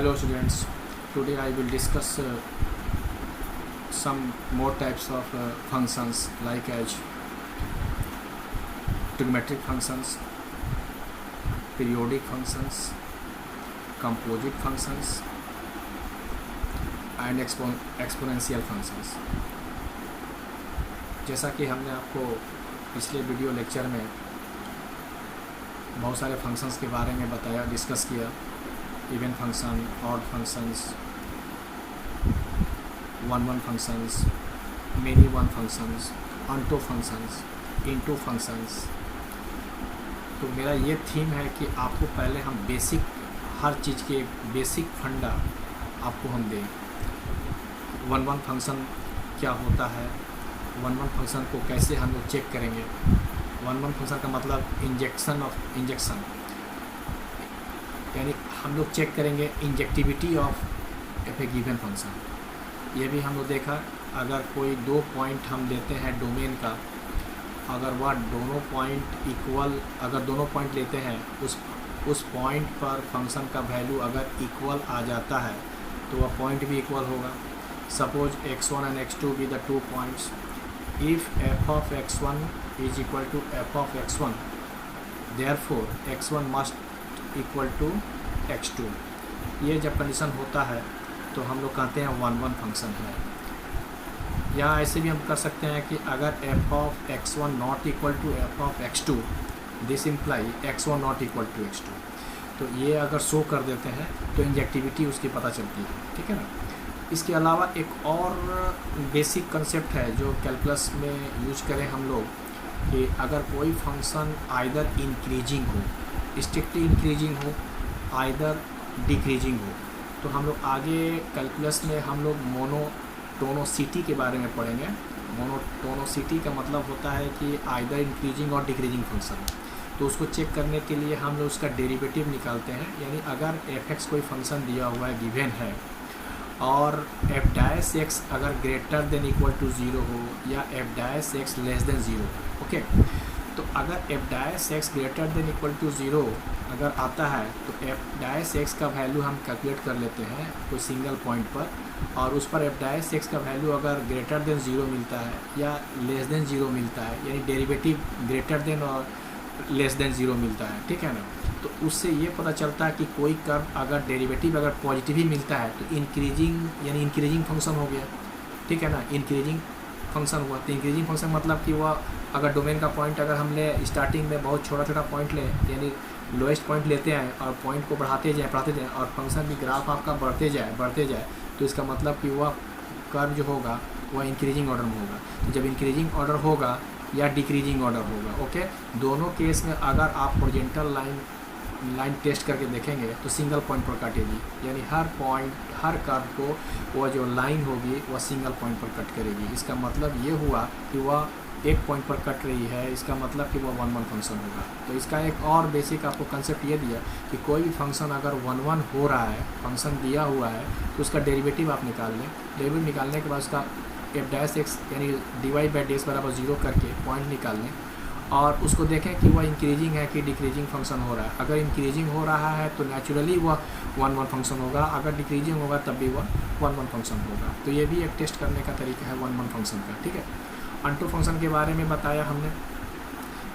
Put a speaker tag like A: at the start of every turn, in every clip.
A: Hello students, today I will discuss some more types of functions like as trigonometric functions, periodic functions, composite functions and exponential functions। जैसा कि हमने आपको पिछले video lecture में बहुत सारे फंक्शंस के बारे में बताया, डिस्कस किया, even function, odd functions, one functions, many one functions, onto functions, into functions. तो मेरा ये थीम है कि आपको पहले हम बेसिक, हर चीज़ के बेसिक फंडा आपको हम दें। वन फंक्शन क्या होता है, वन फंक्शन को कैसे हम लोग चेक करेंगे। वन फंक्शन का मतलब इंजेक्शन, यानी हम लोग चेक करेंगे injectivity of A given function. ये भी हम लोग देखा, अगर कोई दो पॉइंट हम लेते हैं डोमेन का, अगर वह दोनों पॉइंट इक्वल, अगर दोनों पॉइंट लेते हैं, उस पॉइंट पर फंक्शन का वैल्यू अगर इक्वल आ जाता है तो वह पॉइंट भी इक्वल होगा। Suppose x1 and x2 be the 2 points. If f of x1 is equal to f of x1, therefore x1 must equal to x2। ये जब कंडीशन होता है तो हम लोग कहते हैं वन फंक्शन है। या ऐसे भी हम कर सकते हैं कि अगर f of x1 not equal to f of x2, this imply x1 not equal to x2। तो ये अगर शो कर देते हैं तो इंजेक्टिविटी उसकी पता चलती है, ठीक है ना। इसके अलावा एक और बेसिक कंसेप्ट है जो कैलकुलस में यूज करें हम लोग, कि अगर कोई फंक्शन आइदर इंक्रीजिंग हो, स्ट्रिक्टली इंक्रीजिंग हो, आइदर डिक्रीजिंग हो, तो हम लोग आगे कैलकुलस में हम लोग मोनोटोनोसिटी के बारे में पढ़ेंगे। मोनोटोनोसिटी का मतलब होता है कि आइदर इंक्रीजिंग और डिक्रीजिंग फंक्शन। तो उसको चेक करने के लिए हम लोग उसका डेरिवेटिव निकालते हैं। यानी अगर f(x) कोई फंक्शन दिया हुआ है, गिवन है, और f'(x) अगर ग्रेटर देन इक्वल टू 0 हो या f'(x) लेस देन 0, ओके। तो अगर f'(x) greater than equal to 0 अगर आता है तो f'(x) का वैल्यू हम कैलकुलेट कर लेते हैं कोई सिंगल पॉइंट पर, और उस पर f'(x) का वैल्यू अगर ग्रेटर देन 0 मिलता है या लेस देन 0 मिलता है, यानी डेरिवेटिव ग्रेटर देन और लेस देन 0 मिलता है, ठीक है ना। तो उससे ये पता चलता है कि कोई कर्व अगर डेरिवेटिव अगर पॉजिटिव ही मिलता है तो इंक्रीजिंग, यानी इंक्रीजिंग फंक्शन हो गया, ठीक है ना। इंक्रीजिंग फंक्शन हुआ तो इंक्रीजिंग फंक्शन मतलब कि वह अगर डोमेन का पॉइंट अगर हम ले स्टार्टिंग में बहुत छोटा पॉइंट लें, यानी लोएस्ट पॉइंट लेते हैं और पॉइंट को बढ़ाते जाए और फंक्शन की ग्राफ आपका बढ़ते जाए, तो इसका मतलब कि वह कर्व जो होगा वह इंक्रीजिंग ऑर्डर में होगा। तो जब इंक्रीजिंग ऑर्डर होगा या डिक्रीजिंग ऑर्डर होगा, ओके, दोनों केस में अगर आप हॉरिजॉन्टल लाइन टेस्ट करके देखेंगे तो सिंगल पॉइंट पर काटेगी, यानी हर कर्व को वह जो लाइन होगी वह सिंगल पॉइंट पर कट करेगी। इसका मतलब ये हुआ कि वह एक पॉइंट पर कट रही है, इसका मतलब कि वह वन फंक्शन होगा। तो इसका एक और बेसिक आपको कंसेप्ट ये दिया कि कोई भी फंक्शन अगर वन हो रहा है, फंक्शन दिया हुआ है, तो उसका डेरिवेटिव आप निकाल लें। डेरिवेटिव निकालने के बाद उसका f'(x) यानी dy/dx बराबर 0 करके पॉइंट निकाल लें और उसको देखें कि वह इंक्रीजिंग है कि डिक्रीजिंग फंक्शन हो रहा है। अगर इंक्रीजिंग हो रहा है तो नेचुरली वह वन फंक्शन होगा, अगर डिक्रीजिंग होगा तब भी वह वन फंक्शन होगा। तो ये भी एक टेस्ट करने का तरीका है वन फंक्शन का, ठीक है। ऑन्टो फंक्शन के बारे में बताया हमने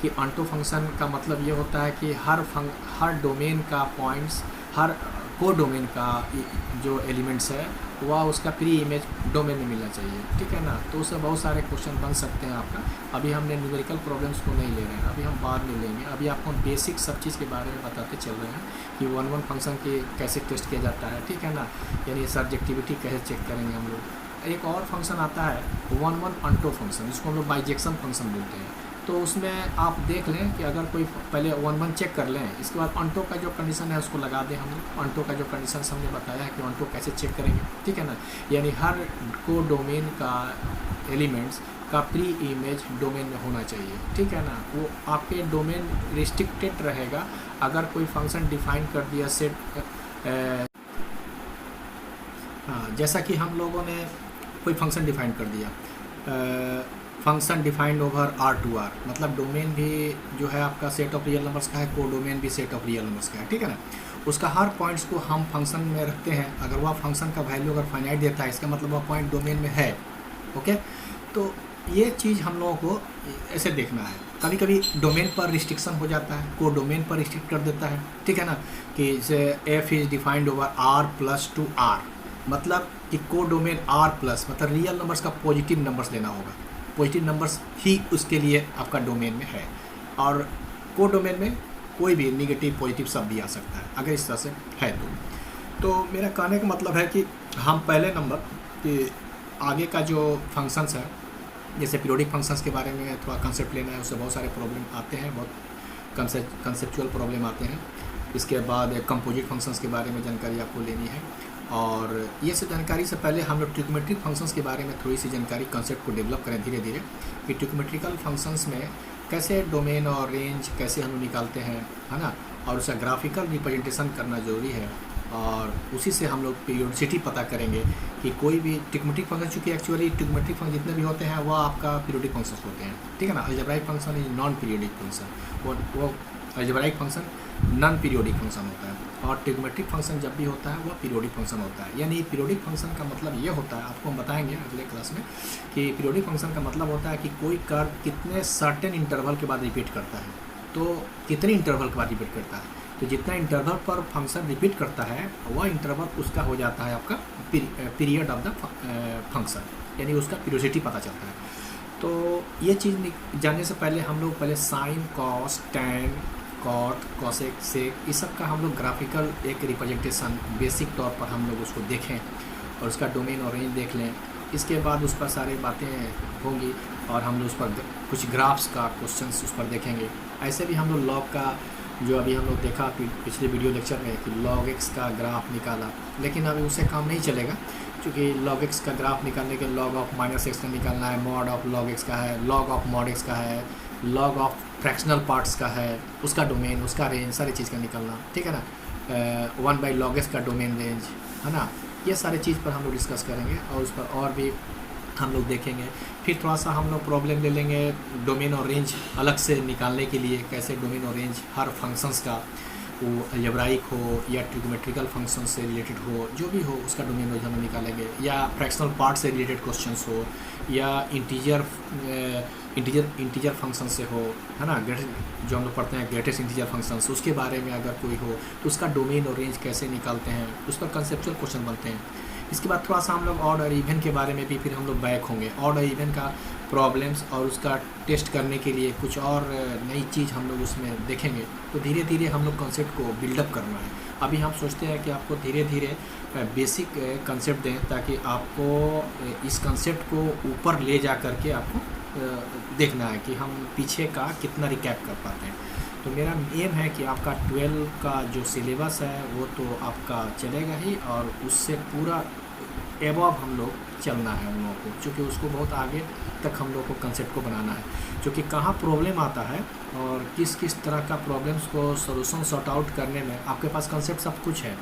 A: कि ऑन्टो फंक्शन का मतलब ये होता है कि हर डोमेन का पॉइंट्स, हर को डोमेन का जो एलिमेंट्स है वह उसका प्री इमेज डोमेन में मिलना चाहिए, ठीक है ना। तो उससे बहुत सारे क्वेश्चन बन सकते हैं आपका। अभी हमने न्यूमेरिकल प्रॉब्लम्स को नहीं ले रहे हैं, अभी हम बाद में लेंगे। अभी आपको हम बेसिक सब चीज़ के बारे में बताते चल रहे हैं कि वन फंक्शन के कैसे टेस्ट किया जाता है, ठीक है ना। यानी सब्जेक्टिविटी कैसे चेक करेंगे हम लोग। एक और फंक्शन आता है वन ऑन्टो फंक्शन, जिसको हम लोग बाइजेक्शन फंक्शन बोलते हैं। तो उसमें आप देख लें कि अगर कोई पहले वन चेक कर लें, इसके बाद ऑन्टो का जो कंडीशन है उसको लगा दें हम लोग। ऑन्टो का जो कंडीशन हमने बताया है कि ऑन्टो कैसे चेक करेंगे, ठीक है ना। यानी हर को डोमेन का एलिमेंट्स का प्री इमेज डोमेन में होना चाहिए, ठीक है ना। वो आपके डोमेन रिस्ट्रिक्टेड रहेगा। अगर कोई फंक्शन डिफाइन कर दिया सेट, जैसा कि हम लोगों ने कोई फंक्शन डिफाइन कर दिया, फंक्शन डिफाइंड ओवर R2R, मतलब डोमेन भी जो है आपका सेट ऑफ रियल नंबर्स का है, को डोमेन भी सेट ऑफ रियल नंबर्स का है, ठीक है ना। उसका हर पॉइंट्स को हम फंक्शन में रखते हैं। अगर वह फंक्शन का वैल्यू अगर फाइनाइट देता है, इसका मतलब वह पॉइंट डोमेन में है। ओके, तो ये चीज़ हम लोगों को ऐसे देखना है। कभी कभी डोमेन पर रिस्ट्रिक्शन हो जाता है, को डोमेन पर रिस्ट्रिक्ट कर देता है, ठीक है ना, कि F is defined over R plus to R, मतलब कि को डोमेन आर प्लस, मतलब रियल नंबर्स का पॉजिटिव नंबर्स लेना होगा, पॉजिटिव नंबर्स ही उसके लिए आपका डोमेन में है। और को डोमेन में कोई भी नेगेटिव पॉजिटिव सब भी आ सकता है अगर इस तरह से है तो मेरा कहने का मतलब है कि हम पहले नंबर कि आगे का जो फंक्शंस है, जैसे पीरियोडिक फंक्शंस के बारे में थोड़ा कंसेप्ट लेना है, उससे बहुत सारे प्रॉब्लम आते हैं, बहुत कंसेप्चुअल प्रॉब्लम आते हैं। इसके बाद कंपोजिट फंक्शंस के बारे में जानकारी आपको लेनी है, और ये सब जानकारी से पहले हम लोग ट्रिग्नोमेट्रिक फंक्शंस के बारे में थोड़ी सी जानकारी कंसेप्ट को डेवलप करें धीरे धीरे, कि ट्रिग्नोमेट्रिकल फंक्शंस में कैसे डोमेन और रेंज कैसे हम निकालते हैं, है ना, और उसका ग्राफिकल रिप्रेजेंटेशन करना ज़रूरी है। और उसी से हम लोग पीरियोडिसिटी पता करेंगे कि कोई भी ट्रिग्नोमेट्रिक फंक्शन, चूँकि एक्चुअली ट्रिग्नोमेट्रिक फंक्शन जितने भी होते हैं वह आपका पीरियोडिक फंक्शंस होते हैं, ठीक है ना। Algebraic function is non periodic function, वो algebraic function non periodic function होता है, और ट्रिग्नोमेट्रिक फंक्शन जब भी होता है वह पीरियोडिक फंक्शन होता है। यानी पीरियोडिक फंक्शन का मतलब ये होता है, आपको हम बताएंगे अगले क्लास में, कि पीरियोडिक फंक्शन का मतलब होता है कि कोई कर्व कितने सर्टेन इंटरवल के बाद रिपीट करता है, तो कितने इंटरवल के बाद रिपीट करता है, तो जितना इंटरवल पर फंक्शन रिपीट करता है वह इंटरवल उसका हो जाता है आपका पीरियड ऑफ द फंक्शन, यानी उसका पीरियोडिसिटी पता चलता है। तो ये चीज़ जानने से पहले हम लोग पहले sine, cos, tan, cot, cosec, sec, इस सब का हम लोग ग्राफिकल एक रिप्रेजेंटेशन बेसिक तौर पर हम लोग उसको देखें और उसका डोमेन और रेंज देख लें। इसके बाद उस पर सारी बातें होंगी और हम लोग उस पर कुछ ग्राफ्स का क्वेश्चंस उस पर देखेंगे। ऐसे भी हम लोग लॉग का, जो अभी हम लोग देखा पिछले वीडियो लेक्चर में कि लॉग एक्स का ग्राफ निकाला, लेकिन अभी उससे काम नहीं चलेगा, क्योंकि लॉग एक्स का ग्राफ निकालने के लॉग ऑफ माइनस एक्स का निकालना है, मॉड ऑफ लॉग एक्स का है, लॉग ऑफ मॉड एक्स का है, लॉग ऑफ फ्रैक्शनल पार्ट्स का है, उसका डोमेन, उसका रेंज, सारी चीज़ का निकालना, ठीक है ना। 1 बाई लॉग एक्स का डोमेन रेंज, है ना, ये सारे चीज़ पर हम लोग डिस्कस करेंगे और उस पर और भी हम लोग देखेंगे। फिर थोड़ा सा हम लोग प्रॉब्लम ले लेंगे डोमेन और रेंज अलग से निकालने के लिए, कैसे डोमेन और रेंज हर फंक्शंस का, वो अलजेब्राइक हो या ट्रिग्नोमेट्रिकल फंक्शन से रिलेटेड हो, जो भी हो उसका डोमेन रेंज हम निकालेंगे, या फ्रैक्शनल पार्ट से रिलेटेड क्वेश्चंस हो, या इंटीजर फंक्शन से हो, है ना, जो हम लोग पढ़ते हैं ग्रेटेस्ट इंटीजर फंक्शंस, उसके बारे में अगर कोई हो तो उसका डोमेन और रेंज कैसे निकालते हैं, उस पर कंसेप्चुअल क्वेश्चन बनते हैं। इसके बाद थोड़ा सा हम लोग ऑड और इवन के बारे में भी फिर हम लोग बैक होंगे, ऑड और इवन का प्रॉब्लम्स और उसका टेस्ट करने के लिए कुछ और नई चीज़ हम लोग उसमें देखेंगे। तो धीरे धीरे हम लोग कंसेप्ट को बिल्डअप करना है। अभी हम सोचते हैं कि आपको धीरे धीरे बेसिक कंसेप्ट दें, ताकि आपको इस कंसेप्ट को ऊपर ले जा करके आपको देखना है कि हम पीछे का कितना रिकैप कर पाते हैं। तो मेरा एम है कि आपका 12 का जो सिलेबस है वो तो आपका चलेगा ही, और उससे पूरा एबव हम लोग चलना है उन लोगों को, क्योंकि उसको बहुत आगे तक हम लोग को कंसेप्ट को बनाना है, क्योंकि कहाँ प्रॉब्लम आता है और किस किस तरह का प्रॉब्लम्स को सॉल्यूशन सॉर्ट आउट करने में आपके पास कंसेप्ट सब कुछ है,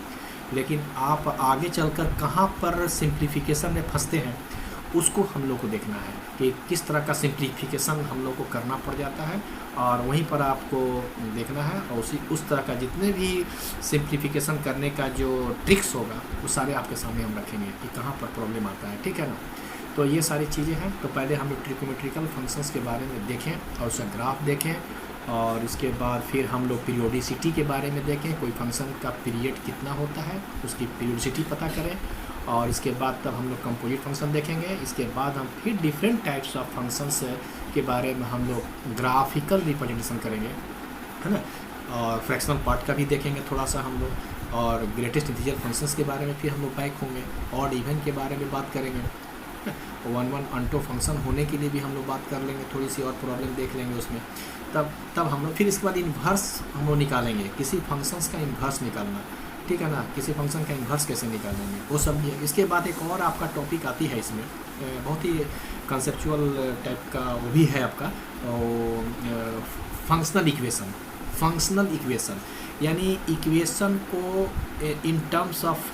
A: लेकिन आप आगे चलकर कहाँ पर सिंप्लीफिकेशन में फंसते हैं उसको हम लोग को देखना है, कि किस तरह का सिंप्लीफिकेशन हम लोग को करना पड़ जाता है, और वहीं पर आपको देखना है, और उस तरह का जितने भी सिंप्लीफिकेशन करने का जो ट्रिक्स होगा वो सारे आपके सामने हम रखेंगे कि कहाँ पर प्रॉब्लम आता है, ठीक है ना। तो ये सारी चीज़ें हैं। तो पहले हम लोग ट्रिग्नोमेट्रिकल फंक्शंस के बारे में देखें और उसका ग्राफ देखें, और इसके बाद फिर हम लोग पीरियोडिसिटी के बारे में देखें, कोई फंक्शन का पीरियड कितना होता है उसकी पीरियोडिसिटी पता करें, और इसके बाद तब हम लोग कंपोजिट फंक्शन देखेंगे। इसके बाद हम फिर डिफरेंट टाइप्स ऑफ फंक्शंस के बारे में हम लोग ग्राफिकल रिप्रेजेंटेशन करेंगे, है ना, और फ्रैक्शनल पार्ट का भी देखेंगे थोड़ा सा हम लोग, और ग्रेटेस्ट इंटीजर फंक्शंस के बारे में फिर हम लोग बैक होंगे, ऑड इवन के बारे में बात करेंगे, 1 अनटो फंक्शन होने के लिए भी हम लोग बात कर लेंगे, थोड़ी सी और प्रॉब्लम देख लेंगे उसमें। तब हम लोग फिर इसके बाद इन्वर्स हम लोग निकालेंगे, किसी फंक्शंस का इन्वर्स निकालना, ठीक है ना, किसी फंक्शन का इन्वर्स कैसे निकालेंगे वो सब भी है। इसके बाद एक और आपका टॉपिक आती है इसमें, बहुत ही कंसेप्चुअल टाइप का वो भी है आपका, फंक्शनल इक्वेशन। फंक्शनल इक्वेशन यानी इक्वेशन को इन टर्म्स ऑफ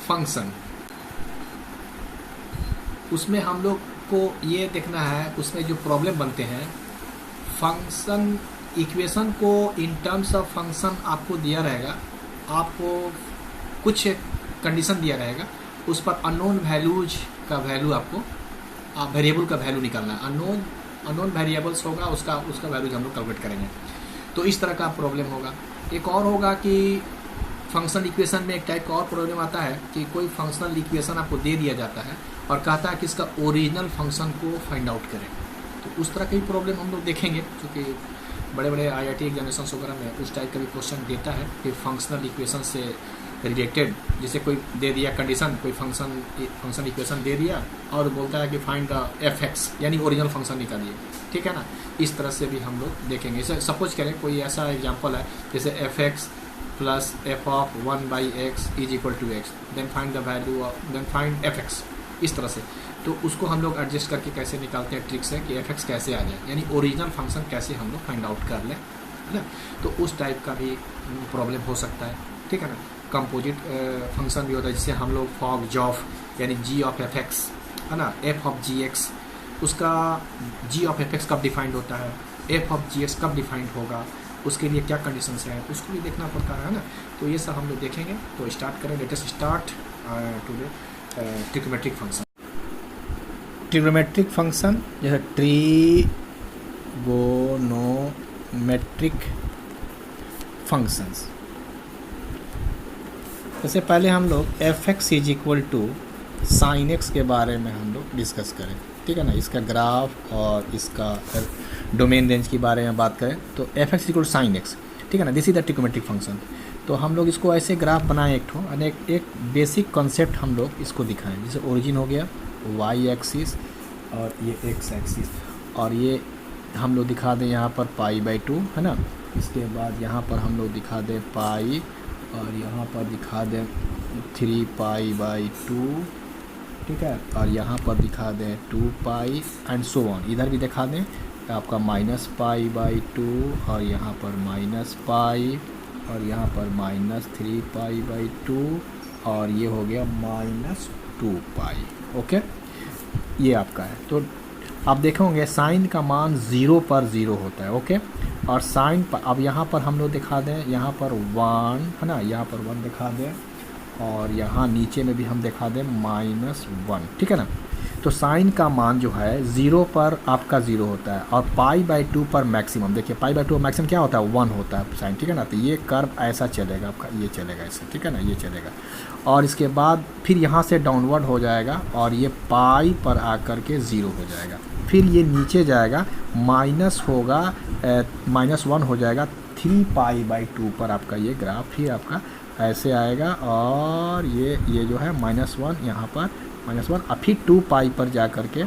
A: फंक्शन उसमें हम लोग को ये देखना है, उसमें जो प्रॉब्लम बनते हैं फंक्शन इक्वेशन को इन टर्म्स ऑफ फंक्शन आपको दिया रहेगा, आपको कुछ कंडीशन दिया रहेगा, उस पर अननोन वैल्यूज का वैल्यू आपको वेरिएबल का वैल्यू निकालना है। अननोन वेरिएबल्स होगा, उसका वैल्यूज हम लोग कैलकुलेट करेंगे। तो इस तरह का प्रॉब्लम होगा। एक और होगा कि फंक्शनल इक्वेशन में एक टाइप का और प्रॉब्लम आता है कि कोई फंक्शनल इक्वेशन आपको दे दिया जाता है और कहता है कि इसका ओरिजिनल फंक्शन को फाइंड आउट करें। तो उस तरह की प्रॉब्लम हम लोग देखेंगे, क्योंकि बड़े बड़े IIT एग्जामिनेशन वगैरह में उस टाइप का भी क्वेश्चन देता है कि फंक्शनल इक्वेशन से रिलेटेड, जैसे कोई दे दिया कंडीशन, कोई फंक्शन इक्वेशन दे दिया और बोलता है कि फाइंड द fx, यानी ओरिजिनल फंक्शन निकालिए, ठीक है ना। इस तरह से भी हम लोग देखेंगे। जैसे सपोज करें कोई ऐसा एग्जांपल है जैसे fx plus f of 1/x is equal to x, then find the value of, then find fx, इस तरह से। तो उसको हम लोग एडजस्ट करके कैसे निकालते हैं ट्रिक से कि fx कैसे आ जाए, यानी ओरिजिनल फंक्शन कैसे हम लोग फाइंड आउट कर लें, है ना। तो उस टाइप का भी प्रॉब्लम हो सकता है, ठीक है ना। कंपोजिट फंक्शन भी होता है, जिससे हम लोग फॉग जॉफ यानी g ऑफ fx, है ना, f ऑफ gx, उसका g ऑफ fx कब डिफाइंड होता है, f ऑफ gx कब डिफाइंड होगा, उसके लिए क्या कंडीशंस हैं, उसको भी देखना पड़ता है ना। तो ये सब हम लोग देखेंगे। तो स्टार्ट करें, let us start today trigonometric function. Trigonometric function जैसे ट्रिगोनोमेट्रिक फंक्शंस, जैसे पहले हम लोग fx is equal to sine x के बारे में हम लोग डिस्कस करें, ठीक है ना। इसका ग्राफ और इसका डोमेन रेंज के बारे में बात करें तो fx equal to sine x, ठीक है ना। This is the trigonometric function. तो हम लोग इसको ऐसे ग्राफ बनाएं एक ठो, एक बेसिक कॉन्सेप्ट हम लोग इसको दिखाएं। जैसे ओरिजिन हो गया y एक्सिस और ये x एक्सिस, और ये हम लोग दिखा दें यहाँ पर π/2, है ना। इसके बाद यहाँ पर हम लोग दिखा दें पाई, और यहाँ पर दिखा दें 3π/2, ठीक है। और यहाँ पर दिखा दें 2π एंड सो ऑन। इधर भी दिखा दें आपका -π/2, और यहाँ पर -π, और यहाँ पर -3π/2, और ये हो गया -2π। ओके, ये आपका है। तो आप देखोगे साइन का मान 0 पर 0 होता है, ओके। और साइन पर अब यहाँ पर हम लोग दिखा दें, यहाँ पर 1, है ना, यहाँ पर 1 दिखा दें, और यहाँ नीचे में भी हम दिखा दें -1, ठीक है ना। तो साइन का मान जो है 0 पर आपका 0 होता है, और π/2 पर मैक्सिमम, देखिए π/2 मैक्सिमम क्या होता है, 1 होता है साइन, ठीक है ना। तो ये कर्व ऐसा चलेगा आपका, ये चलेगा ऐसे, ठीक है ना, ये चलेगा। और इसके बाद फिर यहाँ से डाउनवर्ड हो जाएगा और ये पाई पर आकर के 0 हो जाएगा। फिर ये नीचे जाएगा, माइनस होगा, -1 हो जाएगा 3π/2 पर आपका ये ग्राफ फिर आपका ऐसे आएगा, और ये जो है -1 यहाँ पर -1, और फिर 2π पर जा कर के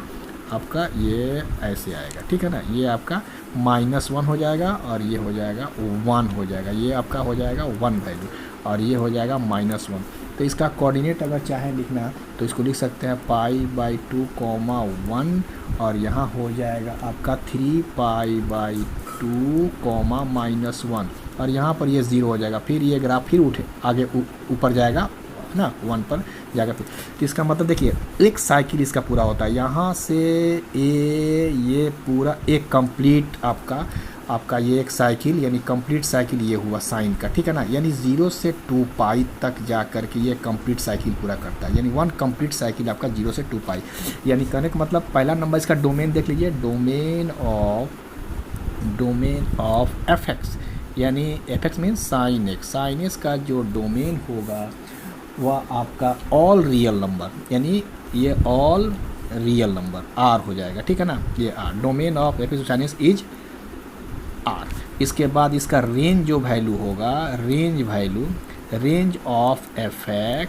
A: आपका ये ऐसे आएगा, ठीक है ना। ये आपका -1 हो जाएगा, और ये हो जाएगा 1 हो जाएगा, ये आपका हो जाएगा 1 वैल्यू, और ये हो जाएगा -1। तो इसका कोऑर्डिनेट अगर चाहे लिखना तो इसको लिख सकते हैं π/2, 1, और यहाँ हो जाएगा आपका 3π/2, -1, और यहाँ पर ये 0 हो जाएगा। फिर ये ग्राफ फिर उठे आगे ऊपर जाएगा ना, 1 पर जाएगा। फिर तो इसका मतलब देखिए एक साइकिल इसका पूरा होता है, यहाँ से ये पूरा एक कंप्लीट आपका ये एक साइकिल, यानी कंप्लीट साइकिल ये हुआ साइन का, ठीक है ना। यानी 0 से 2π तक जा कर के ये कंप्लीट साइकिल पूरा करता है, यानी 1 कंप्लीट साइकिल आपका 0 से 2π। यानी कहने का मतलब पहला नंबर इसका डोमेन देख लीजिए, डोमेन ऑफ fx, यानी fx means sine x. Sine x का जो डोमेन होगा वह आपका ऑल रियल नंबर, यानी ये ऑल रियल नंबर r हो जाएगा, ठीक है ना। ये r domain of fx sine x is r। इसके बाद इसका रेंज जो वैल्यू होगा, range of fx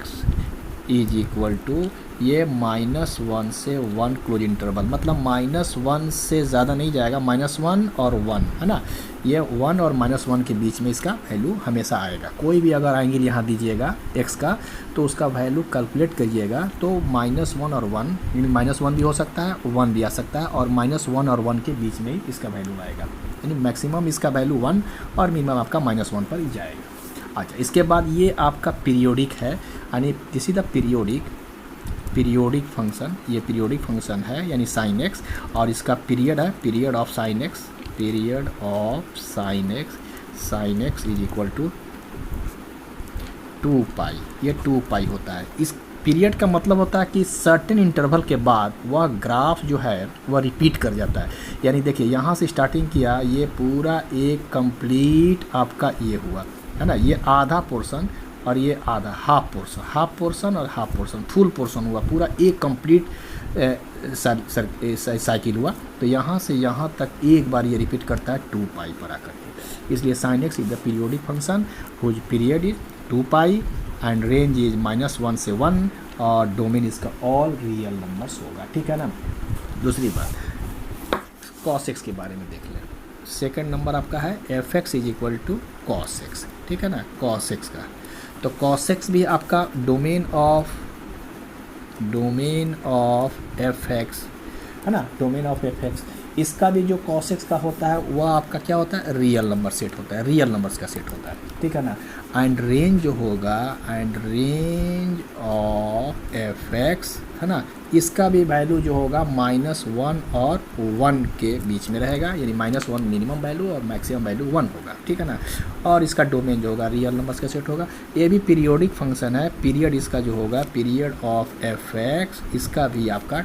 A: is equal to ये -1 से 1 क्लोज इंटरवल, मतलब -1 से ज़्यादा नहीं जाएगा, -1 और 1, है ना। ये 1 और -1 के बीच में इसका वैल्यू हमेशा आएगा। कोई भी अगर एंगल यहाँ दीजिएगा x का तो उसका वैल्यू कैलकुलेट करिएगा तो -1 और 1, यानी -1 भी हो सकता है, 1 भी आ सकता है, और -1 और 1 के बीच में ही इसका वैल्यू आएगा, यानी मैक्सिमम इसका वैल्यू 1 और मिनिमम आपका -1 पर ही जाएगा। अच्छा, इसके बाद ये आपका पीरियोडिक है, यानी this is the periodic function. ये पीरियोडिक फंक्शन है, यानी साइन एक्स, और इसका पीरियड है, period of sine x, period of sine x is equal to 2 pi, ये 2 पाई होता है। इस पीरियड का मतलब होता है कि सर्टेन इंटरवल के बाद वह ग्राफ जो है वह रिपीट कर जाता है। यानी देखिए यहाँ से स्टार्टिंग किया, ये पूरा एक कंप्लीट आपका ये हुआ है ना, ये आधा पोर्शन और ये आधा हाफ पोर्शन और हाफ पोर्शन, फुल पोर्शन हुआ, पूरा एक कंप्लीट साइकिल हुआ। तो यहाँ से यहाँ तक एक बार ये रिपीट करता है 2 पाई पर आकर के। इसलिए sine x is the periodic function whose period is 2 pi and range is -1 से 1 और डोमेन इसका ऑल रियल नंबर्स होगा। ठीक है ना। दूसरी बात कॉस एक्स के बारे में देख लें। सेकंड नंबर आपका है F x is equal to cos x. ठीक है ना, कॉस एक्स का। तो कॉस एक्स भी आपका डोमेन ऑफ एफ एक्स है ना, डोमेन ऑफ एफ एक्स। इसका भी जो कॉस एक्स का होता है वह आपका क्या होता है, रियल नंबर सेट होता है, रियल नंबर्स का सेट होता है। ठीक है ना। एंड रेंज जो होगा, and range of F x है ना, इसका भी वैल्यू जो होगा -1 और 1 के बीच में रहेगा, यानी -1 मिनिमम वैल्यू और मैक्सिमम वैल्यू 1 होगा। ठीक है ना। और इसका डोमेन जो होगा रियल नंबर्स का सेट होगा। ये भी पीरियोडिक फंक्शन है। पीरियड इसका जो होगा, पीरियड ऑफ एफ एक्स, इसका भी आपका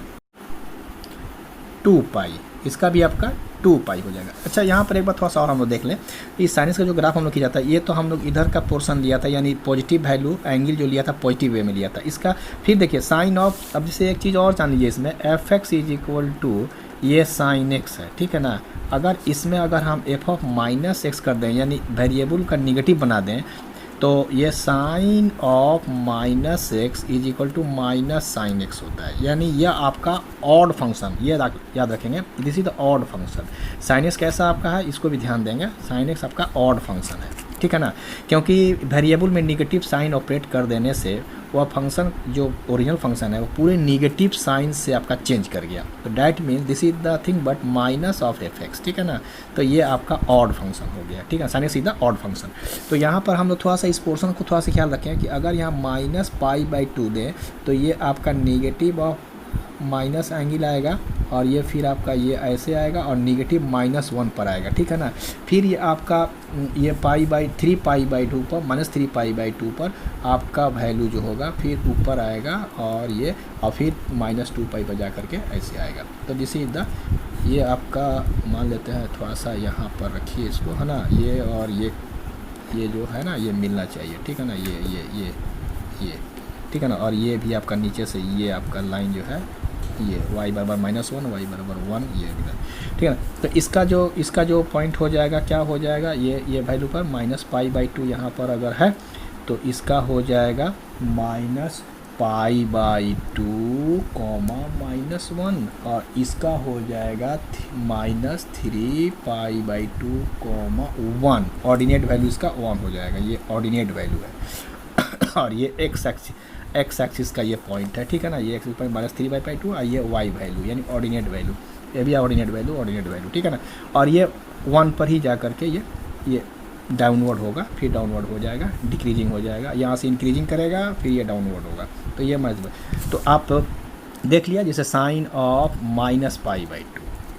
A: 2 पाई, इसका भी आपका 2 पाई हो जाएगा। अच्छा, यहाँ पर एक बार थोड़ा सा और हम लोग देख लें। इस साइनस का जो ग्राफ हम लोग किया जाता है, ये तो हम लोग इधर का पोर्शन लिया था, यानी पॉजिटिव वैल्यू एंगल जो लिया था पॉजिटिव वे में लिया था इसका। फिर देखिए साइन ऑफ, अब जैसे एक चीज़ और जान लीजिए, इसमें F x is equal to ये साइन एक्स है। ठीक है ना। अगर इसमें अगर हम एफ ऑफ -x कर दें, यानी वेरिएबल का निगेटिव बना दें, तो ये sine of -x is equal to -sin x होता है। यानी यह आपका ऑड फंक्शन, ये याद रखेंगे, this is the odd function. Sine x कैसा आपका है, इसको भी ध्यान देंगे। साइन एक्स आपका ऑड फंक्शन है। ठीक है ना, क्योंकि वेरिएबल में निगेटिव साइन ऑपरेट कर देने से वह फंक्शन जो ओरिजिनल फंक्शन है वो पूरे निगेटिव साइन से आपका चेंज कर गया। तो that means this is the thing but minus of F x. ठीक है ना। तो ये आपका ऑड फंक्शन हो गया। ठीक है, sign x is the odd function. तो यहाँ पर हम लोग थोड़ा सा इस पोर्शन को थोड़ा सा ख्याल रखें कि अगर यहाँ -π/2 दें तो ये आपका निगेटिव ऑफ माइनस एंगल आएगा और ये फिर आपका ये ऐसे आएगा और निगेटिव -1 पर आएगा। ठीक है ना। फिर ये आपका ये π/3 π/2 पर -3π/2 पर आपका वैल्यू जो होगा फिर ऊपर आएगा और ये और फिर -2 पाई पर जा करके ऐसे आएगा। तो दिस इज द, ये आपका मान लेते हैं थोड़ा सा यहाँ पर रखिए इसको, है ना। ये और ये जो है ना ये मिलना चाहिए। ठीक है ना। ये ठीक है ना। और ये भी आपका नीचे से ये आपका लाइन जो है ये y बराबर -1 y बराबर 1 ये भी। ठीक है ना। तो इसका जो पॉइंट हो जाएगा, क्या हो जाएगा, ये वैल्यू पर -π/2 यहाँ पर अगर है तो इसका हो जाएगा -π/2, -1 और इसका हो जाएगा -3π/2, 1। ऑर्डिनेट वैल्यू इसका 1 हो जाएगा, ये ऑर्डिनेट वैल्यू है। और ये एक्स एक्सिस का ये पॉइंट है। ठीक है ना। ये एक्सिस पॉइंट -3/2 और ये y वैल्यू यानी ऑर्डिनेट वैल्यू, ये भी ऑर्डिनेट वैल्यू। ठीक है ना। और ये 1 पर ही जा करके ये डाउनवर्ड होगा, फिर डाउनवर्ड हो जाएगा, डिक्रीजिंग हो जाएगा, यहाँ से इंक्रीजिंग करेगा, फिर ये डाउनवर्ड होगा। तो ये मतलब, तो आप देख लिया जैसे साइन ऑफ -π/2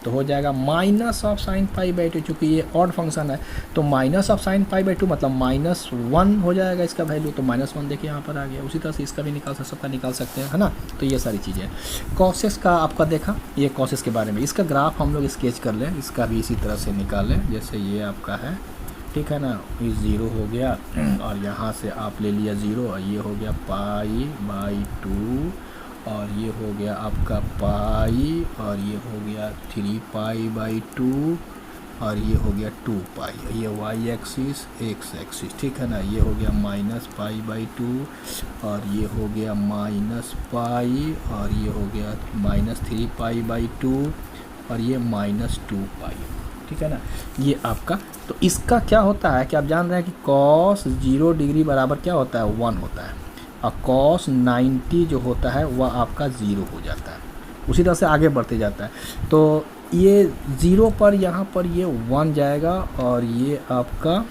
A: तो हो जाएगा -sin π/2, चूँकि ये ऑड फंक्शन है तो -sin π/2 मतलब -1 हो जाएगा इसका वैल्यू। तो -1 देखिए यहाँ पर आ गया। उसी तरह से इसका भी सबका निकाल सकते हैं, है ना। तो ये सारी चीज़ें कॉसेस का आपका देखा, ये कॉसेस के बारे में। इसका ग्राफ हम लोग स्केच कर लें, इसका भी इसी तरह से निकालें जैसे ये आपका है। ठीक है ना। ये 0 हो गया और यहाँ से आप ले लिया 0 और ये हो गया π/2 और ये हो गया आपका पाई और ये हो गया 3π/2 और ये हो गया 2 पाई, ये y एक्सिस x एक्सिस। ठीक है ना। ये हो गया -π/2 और ये हो गया -π और ये हो गया -3π/2 और ये -2 पाई। ठीक है ना। ये आपका, तो इसका क्या होता है कि आप जान रहे हैं कि cos 0 डिग्री बराबर क्या होता है, 1 होता है और cos 90 जो होता है वह आपका 0 हो जाता है। उसी तरह से आगे बढ़ते जाता है। तो ये 0 पर यहाँ पर ये 1 जाएगा और ये आपका,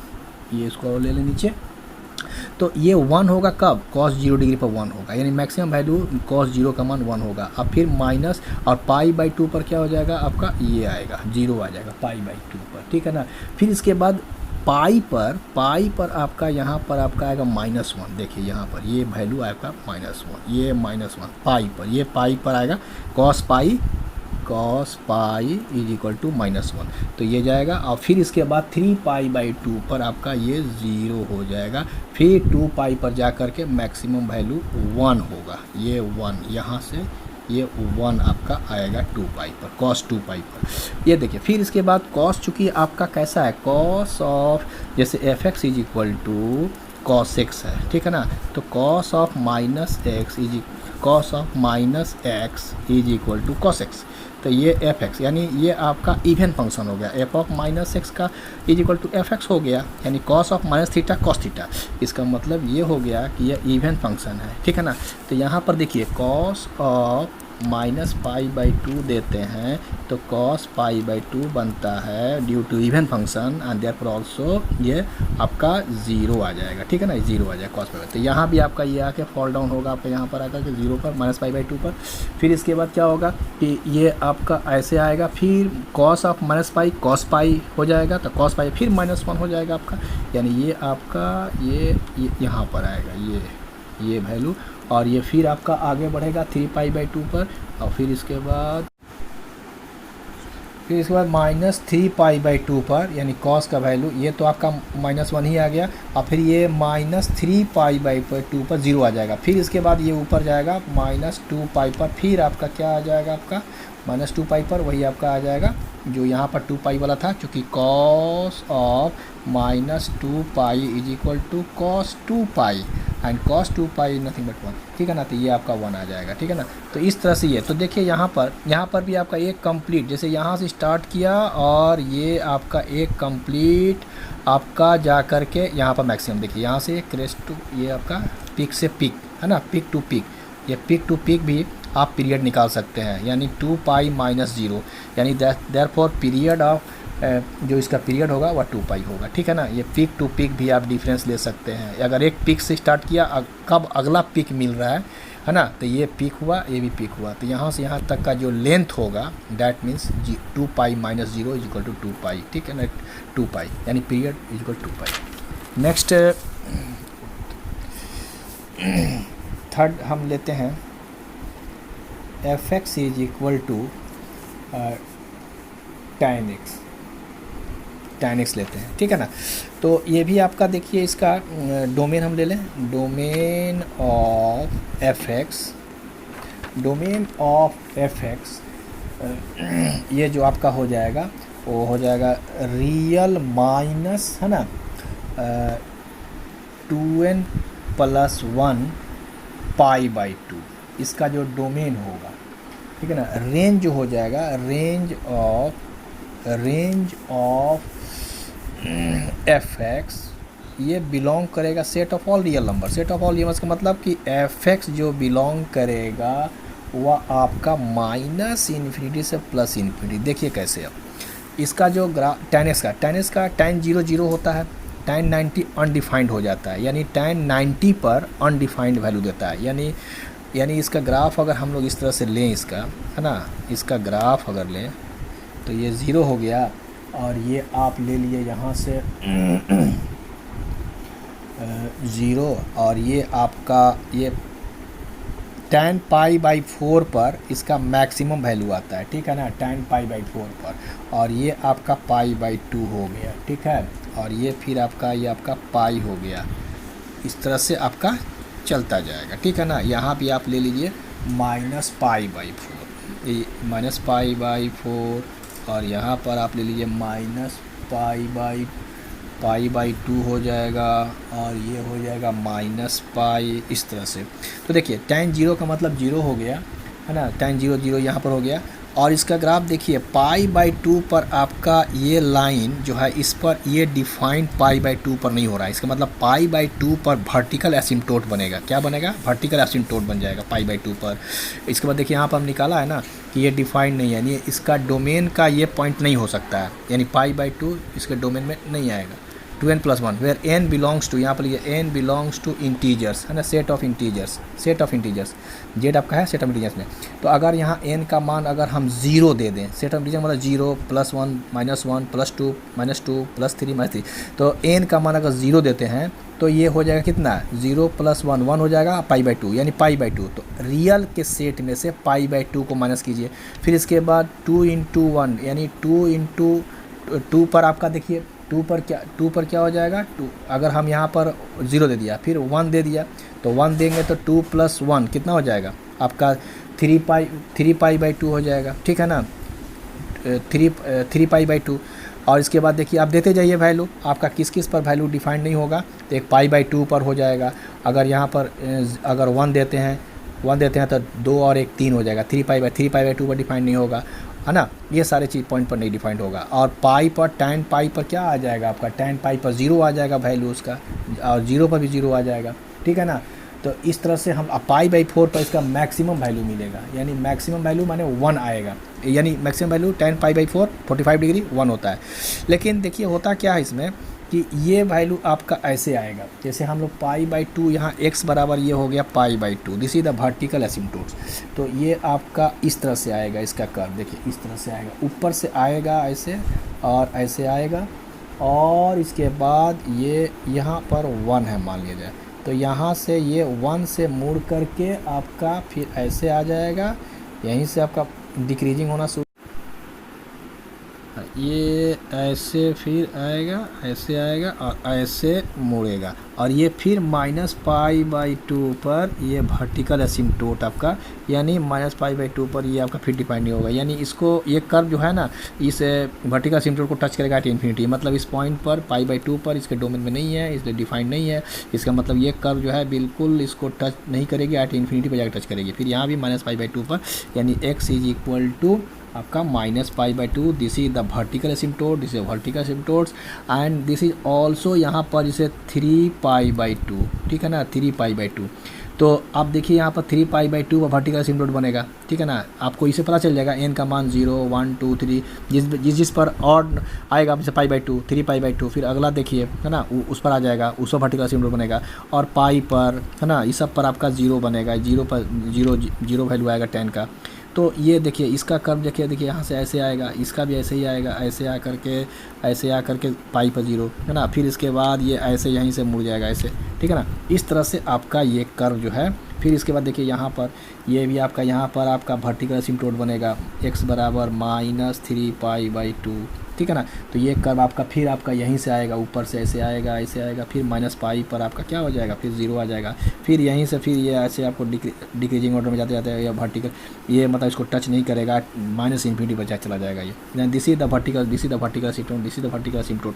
A: ये इसको ले लें नीचे,
B: तो ये 1 होगा कब, cos 0 डिग्री पर 1 होगा, यानी मैक्सिमम वैल्यू cos 0 का मान 1 होगा। अब फिर माइनस और π/2 पर क्या हो जाएगा आपका, ये आएगा 0 आ जाएगा π/2 पर, ठीक है ना। फिर इसके बाद पाई पर आपका यहाँ पर आपका आएगा -1, देखिए यहाँ पर ये वैल्यू आपका -1, ये -1 पाई पर, ये पाई पर आएगा cos pi is equal to -1, तो ये जाएगा। और फिर इसके बाद 3π/2 पर आपका ये 0 हो जाएगा। फिर 2π पर जा कर के मैक्सिमम वैल्यू 1 होगा, ये 1 यहाँ से ये 1 आपका आएगा 2π पर, cos 2π पर। ये देखिए फिर इसके बाद cos चूँकि आपका कैसा है, cos ऑफ जैसे fx is equal to cos x है, ठीक है ना। तो cos of -x is equal to cos x, तो ये fx यानी ये आपका इवन फंक्शन हो गया, f ऑफ -x का इज इक्वल टू fx हो गया, यानी cos ऑफ -θ cos थीटा। इसका मतलब ये हो गया कि ये इवन फंक्शन है, ठीक है ना। तो यहाँ पर देखिए cos ऑफ -π/2 देते हैं तो cos π/2 बनता है due to even function and therefore also ये आपका 0 आ जाएगा, ठीक है ना, 0 आ जाएगा cos π/2। तो यहाँ भी आपका ये आके फॉल डाउन होगा आपका यहाँ पर आकर के 0 पर -π/2 पर। फिर इसके बाद क्या होगा कि ये आपका ऐसे आएगा, फिर cos ऑफ -π cos π हो जाएगा, तो cos π फिर -1 हो जाएगा आपका, यानी ये आपका ये यहाँ पर आएगा ये वैल्यू। और ये फिर आपका आगे बढ़ेगा 3π/2 पर, और फिर इसके बाद -3π/2 पर, यानी cos का वैल्यू ये तो आपका -1 ही आ गया, और फिर ये -3π/2 पर 0 आ जाएगा। फिर इसके बाद ये ऊपर जाएगा -2π पर, फिर आपका क्या आ जाएगा आपका -2π पर, वही आपका आ जाएगा जो यहाँ पर 2π वाला था, क्योंकि cos of -2π is equal to cos 2π and cos 2π nothing but 1, ठीक है ना। तो ये आपका 1 आ जाएगा, ठीक है ना। तो इस तरह से ये तो देखिए यहाँ पर भी आपका एक कंप्लीट, जैसे यहाँ से स्टार्ट किया और ये आपका एक कंप्लीट आपका जा कर के यहाँ पर मैक्सिमम देखिए, यहाँ से क्रेस्ट टू ये आपका पिक से पिक है ना, पिक टू पिक, ये पिक टू पिक भी आप पीरियड निकाल सकते हैं, यानी 2π - 0, यानी देयरफॉर पीरियड ऑफ जो इसका पीरियड होगा वह 2π होगा, ठीक है ना। ये पिक टू पिक भी आप डिफरेंस ले सकते हैं, अगर एक पिक से स्टार्ट किया कब अगला पिक मिल रहा है ना, तो ये पिक हुआ ये भी पिक हुआ, तो यहाँ से यहाँ तक का जो लेंथ होगा that means 2π - 0 is equal to 2π, ठीक है ना, 2π यानी period is equal 2π। Next third हम लेते हैं fx is equal to tan x लेते हैं, ठीक है ना। तो ये भी आपका देखिए इसका डोमेन हम ले लें, डोमेन ऑफ fx ये जो आपका हो जाएगा वो हो जाएगा रियल माइनस है ना 2n + 1 π/2, इसका जो डोमेन होगा, ठीक है ना। रेंज जो हो जाएगा रेंज ऑफ fx ये बिलोंग करेगा set of all real number. Set of all real का मतलब कि fx जो बिलोंग करेगा वह आपका -∞ से +∞। देखिए कैसे, अब इसका जो tan x का tan 0 होता है, tan 90 अनडिफाइंड हो जाता है, यानी tan 90 पर अनडिफाइंड वैल्यू देता है, यानी इसका ग्राफ अगर हम लोग इस तरह से लें, इसका है ना, इसका ग्राफ अगर लें तो ये 0 हो गया, और ये आप ले लिए यहाँ से 0, और ये आपका ये tan π/4 पर इसका मैक्सिमम वैल्यू आता है, ठीक है ना, tan π/4 पर, और ये आपका π/2 हो गया, ठीक है, और ये फिर आपका ये आपका पाई हो गया। इस तरह से आपका चलता जाएगा, ठीक है ना। यहाँ भी आप ले लीजिए -π/4, -π/4, और यहाँ पर आप ले लीजिए -π/2 हो जाएगा, और ये हो जाएगा -π, इस तरह से। तो देखिए tan 0 का मतलब 0 हो गया है ना, tan 0 यहाँ पर हो गया, और इसका ग्राफ देखिए π/2 पर आपका ये लाइन जो है इस पर ये डिफाइंड π/2 पर नहीं हो रहा है, इसका मतलब π/2 पर वर्टिकल एसिम्प्टोट बनेगा। क्या बनेगा? वर्टिकल एसिम्प्टोट बन जाएगा π/2 पर। इसके बाद देखिए यहाँ पर हम निकाला है ना कि ये डिफाइंड नहीं है, यानी इसका डोमेन का ये पॉइंट नहीं हो सकता है, यानी π/2 इसके डोमेन में नहीं आएगा, 2n+1 where n belongs to, यहाँ पर ये n बिलोंग्स टू इंटीजर्स है ना, सेट ऑफ इंटीजर्स, z आपका है सेट ऑफ इंटीजर्स में। तो अगर यहाँ n का मान अगर हम 0 दे दें, सेट ऑफ इंटीजर मतलब 0 +1 -1 +2 -2 +3 -3, तो n का मान अगर 0 देते हैं तो ये हो जाएगा कितना, 0 + 1 1 हो जाएगा π/2 यानी π/2। तो रियल के सेट में से π/2 को माइनस कीजिए, फिर इसके बाद 2 × 1 यानी 2 × 2 पर आपका देखिए 2 पर क्या हो जाएगा, 2 अगर हम यहाँ पर 0 दे दिया फिर 1 दे दिया तो 1 देंगे तो 2 + 1 कितना हो जाएगा आपका 3π/2 हो जाएगा, ठीक है ना, 3π/2। और इसके बाद देखिए आप देते जाइए वैल्यू, आपका किस किस पर वैल्यू डिफाइंड नहीं होगा, तो एक π/2 पर हो जाएगा। अगर यहाँ पर अगर 1 देते हैं तो 2 और 1 3 हो जाएगा, 3π/2 पर डिफाइंड नहीं होगा, है ना, ये सारे चीज़ पॉइंट पर नहीं डिफाइंड होगा। और पाई पर tan पाई पर क्या आ जाएगा आपका, tan पाई पर 0 आ जाएगा वैल्यू उसका, और 0 पर भी 0 आ जाएगा, ठीक है ना। तो इस तरह से हम π/4 पर इसका मैक्सिमम वैल्यू मिलेगा, यानी मैक्सिमम वैल्यू माने 1 आएगा, यानी मैक्सिमम वैल्यू tan π/4 45 डिग्री 1 होता है। लेकिन देखिए होता क्या है इसमें कि ये वैल्यू आपका ऐसे आएगा, जैसे हम लोग π/2 यहाँ x बराबर ये हो गया π/2, दिस इज द वर्टिकल एसिम्पटोट्स। तो ये आपका इस तरह से आएगा, इसका कर्व देखिए इस तरह से आएगा, ऊपर से आएगा ऐसे और ऐसे आएगा, और इसके बाद ये यहाँ पर 1 है मान लिया जाए, तो यहाँ से ये 1 से मुड़ करके आपका फिर ऐसे आ जाएगा, यहीं से आपका डिक्रीजिंग होना शुरू, ये ऐसे फिर आएगा, ऐसे आएगा और ऐसे मुड़ेगा, और ये फिर -π/2 पर ये वर्टिकल एसिम्पटोट आपका, यानी -π/2 पर ये आपका फिर डिफाइन नहीं होगा, यानी इसको ये कर्व जो है ना इस वर्टिकल एसिम्पटोट को टच करेगा ∞, मतलब इस पॉइंट पर π/2 पर इसके डोमेन में नहीं है, इसलिए डिफाइन नहीं है, इसका मतलब ये कर्व जो है बिल्कुल इसको टच नहीं करेगी, ∞ पर जाकर टच करेगी। फिर यहाँ भी -π/2 पर, यानी x = आपका -π/2, this is the vertical asymptote, this is vertical asymptotes, and this is also यहाँ पर इसे 3π/2, ठीक है ना, 3π/2। तो आप देखिए यहाँ पर 3π/2 वर्टिकल एसिम्पटोट बनेगा, ठीक है ना, आपको इसे पता चल जाएगा n का मान 0 1 2 3 जिस पर और आएगा जैसे π/2 3π/2, फिर अगला देखिए है ना उस पर आ जाएगा, उस पर वर्टिकल एसिम्पटोट बनेगा, और पाई पर है ना इस सब पर आपका 0 बनेगा, 0 पर 0 वैल्यू आएगा tan का। तो ये देखिए इसका कर्व देखिए यहाँ से ऐसे आएगा, इसका भी ऐसे ही आएगा, ऐसे आ करके पाई पर 0 है ना, फिर इसके बाद ये ऐसे यहीं से मुड़ जाएगा ऐसे, ठीक है ना। इस तरह से आपका ये कर्व जो है, फिर इसके बाद देखिए यहाँ पर ये भी आपका यहाँ पर आपका वर्टिकल एसिम्पटोट बनेगा, x बराबर -3π/2, ठीक है ना। तो ये कर्व आपका फिर आपका यहीं से आएगा, ऊपर से ऐसे आएगा, फिर -π पर आपका क्या हो जाएगा, फिर 0 आ जाएगा, फिर यहीं से फिर ये ऐसे आपको डिक्रीजिंग ऑर्डर में जाते जाते या वर्टिकल ये मतलब इसको टच नहीं करेगा, -∞ पर चला जाएगा ये, this is the vertical asymptote, this is the vertical asymptote,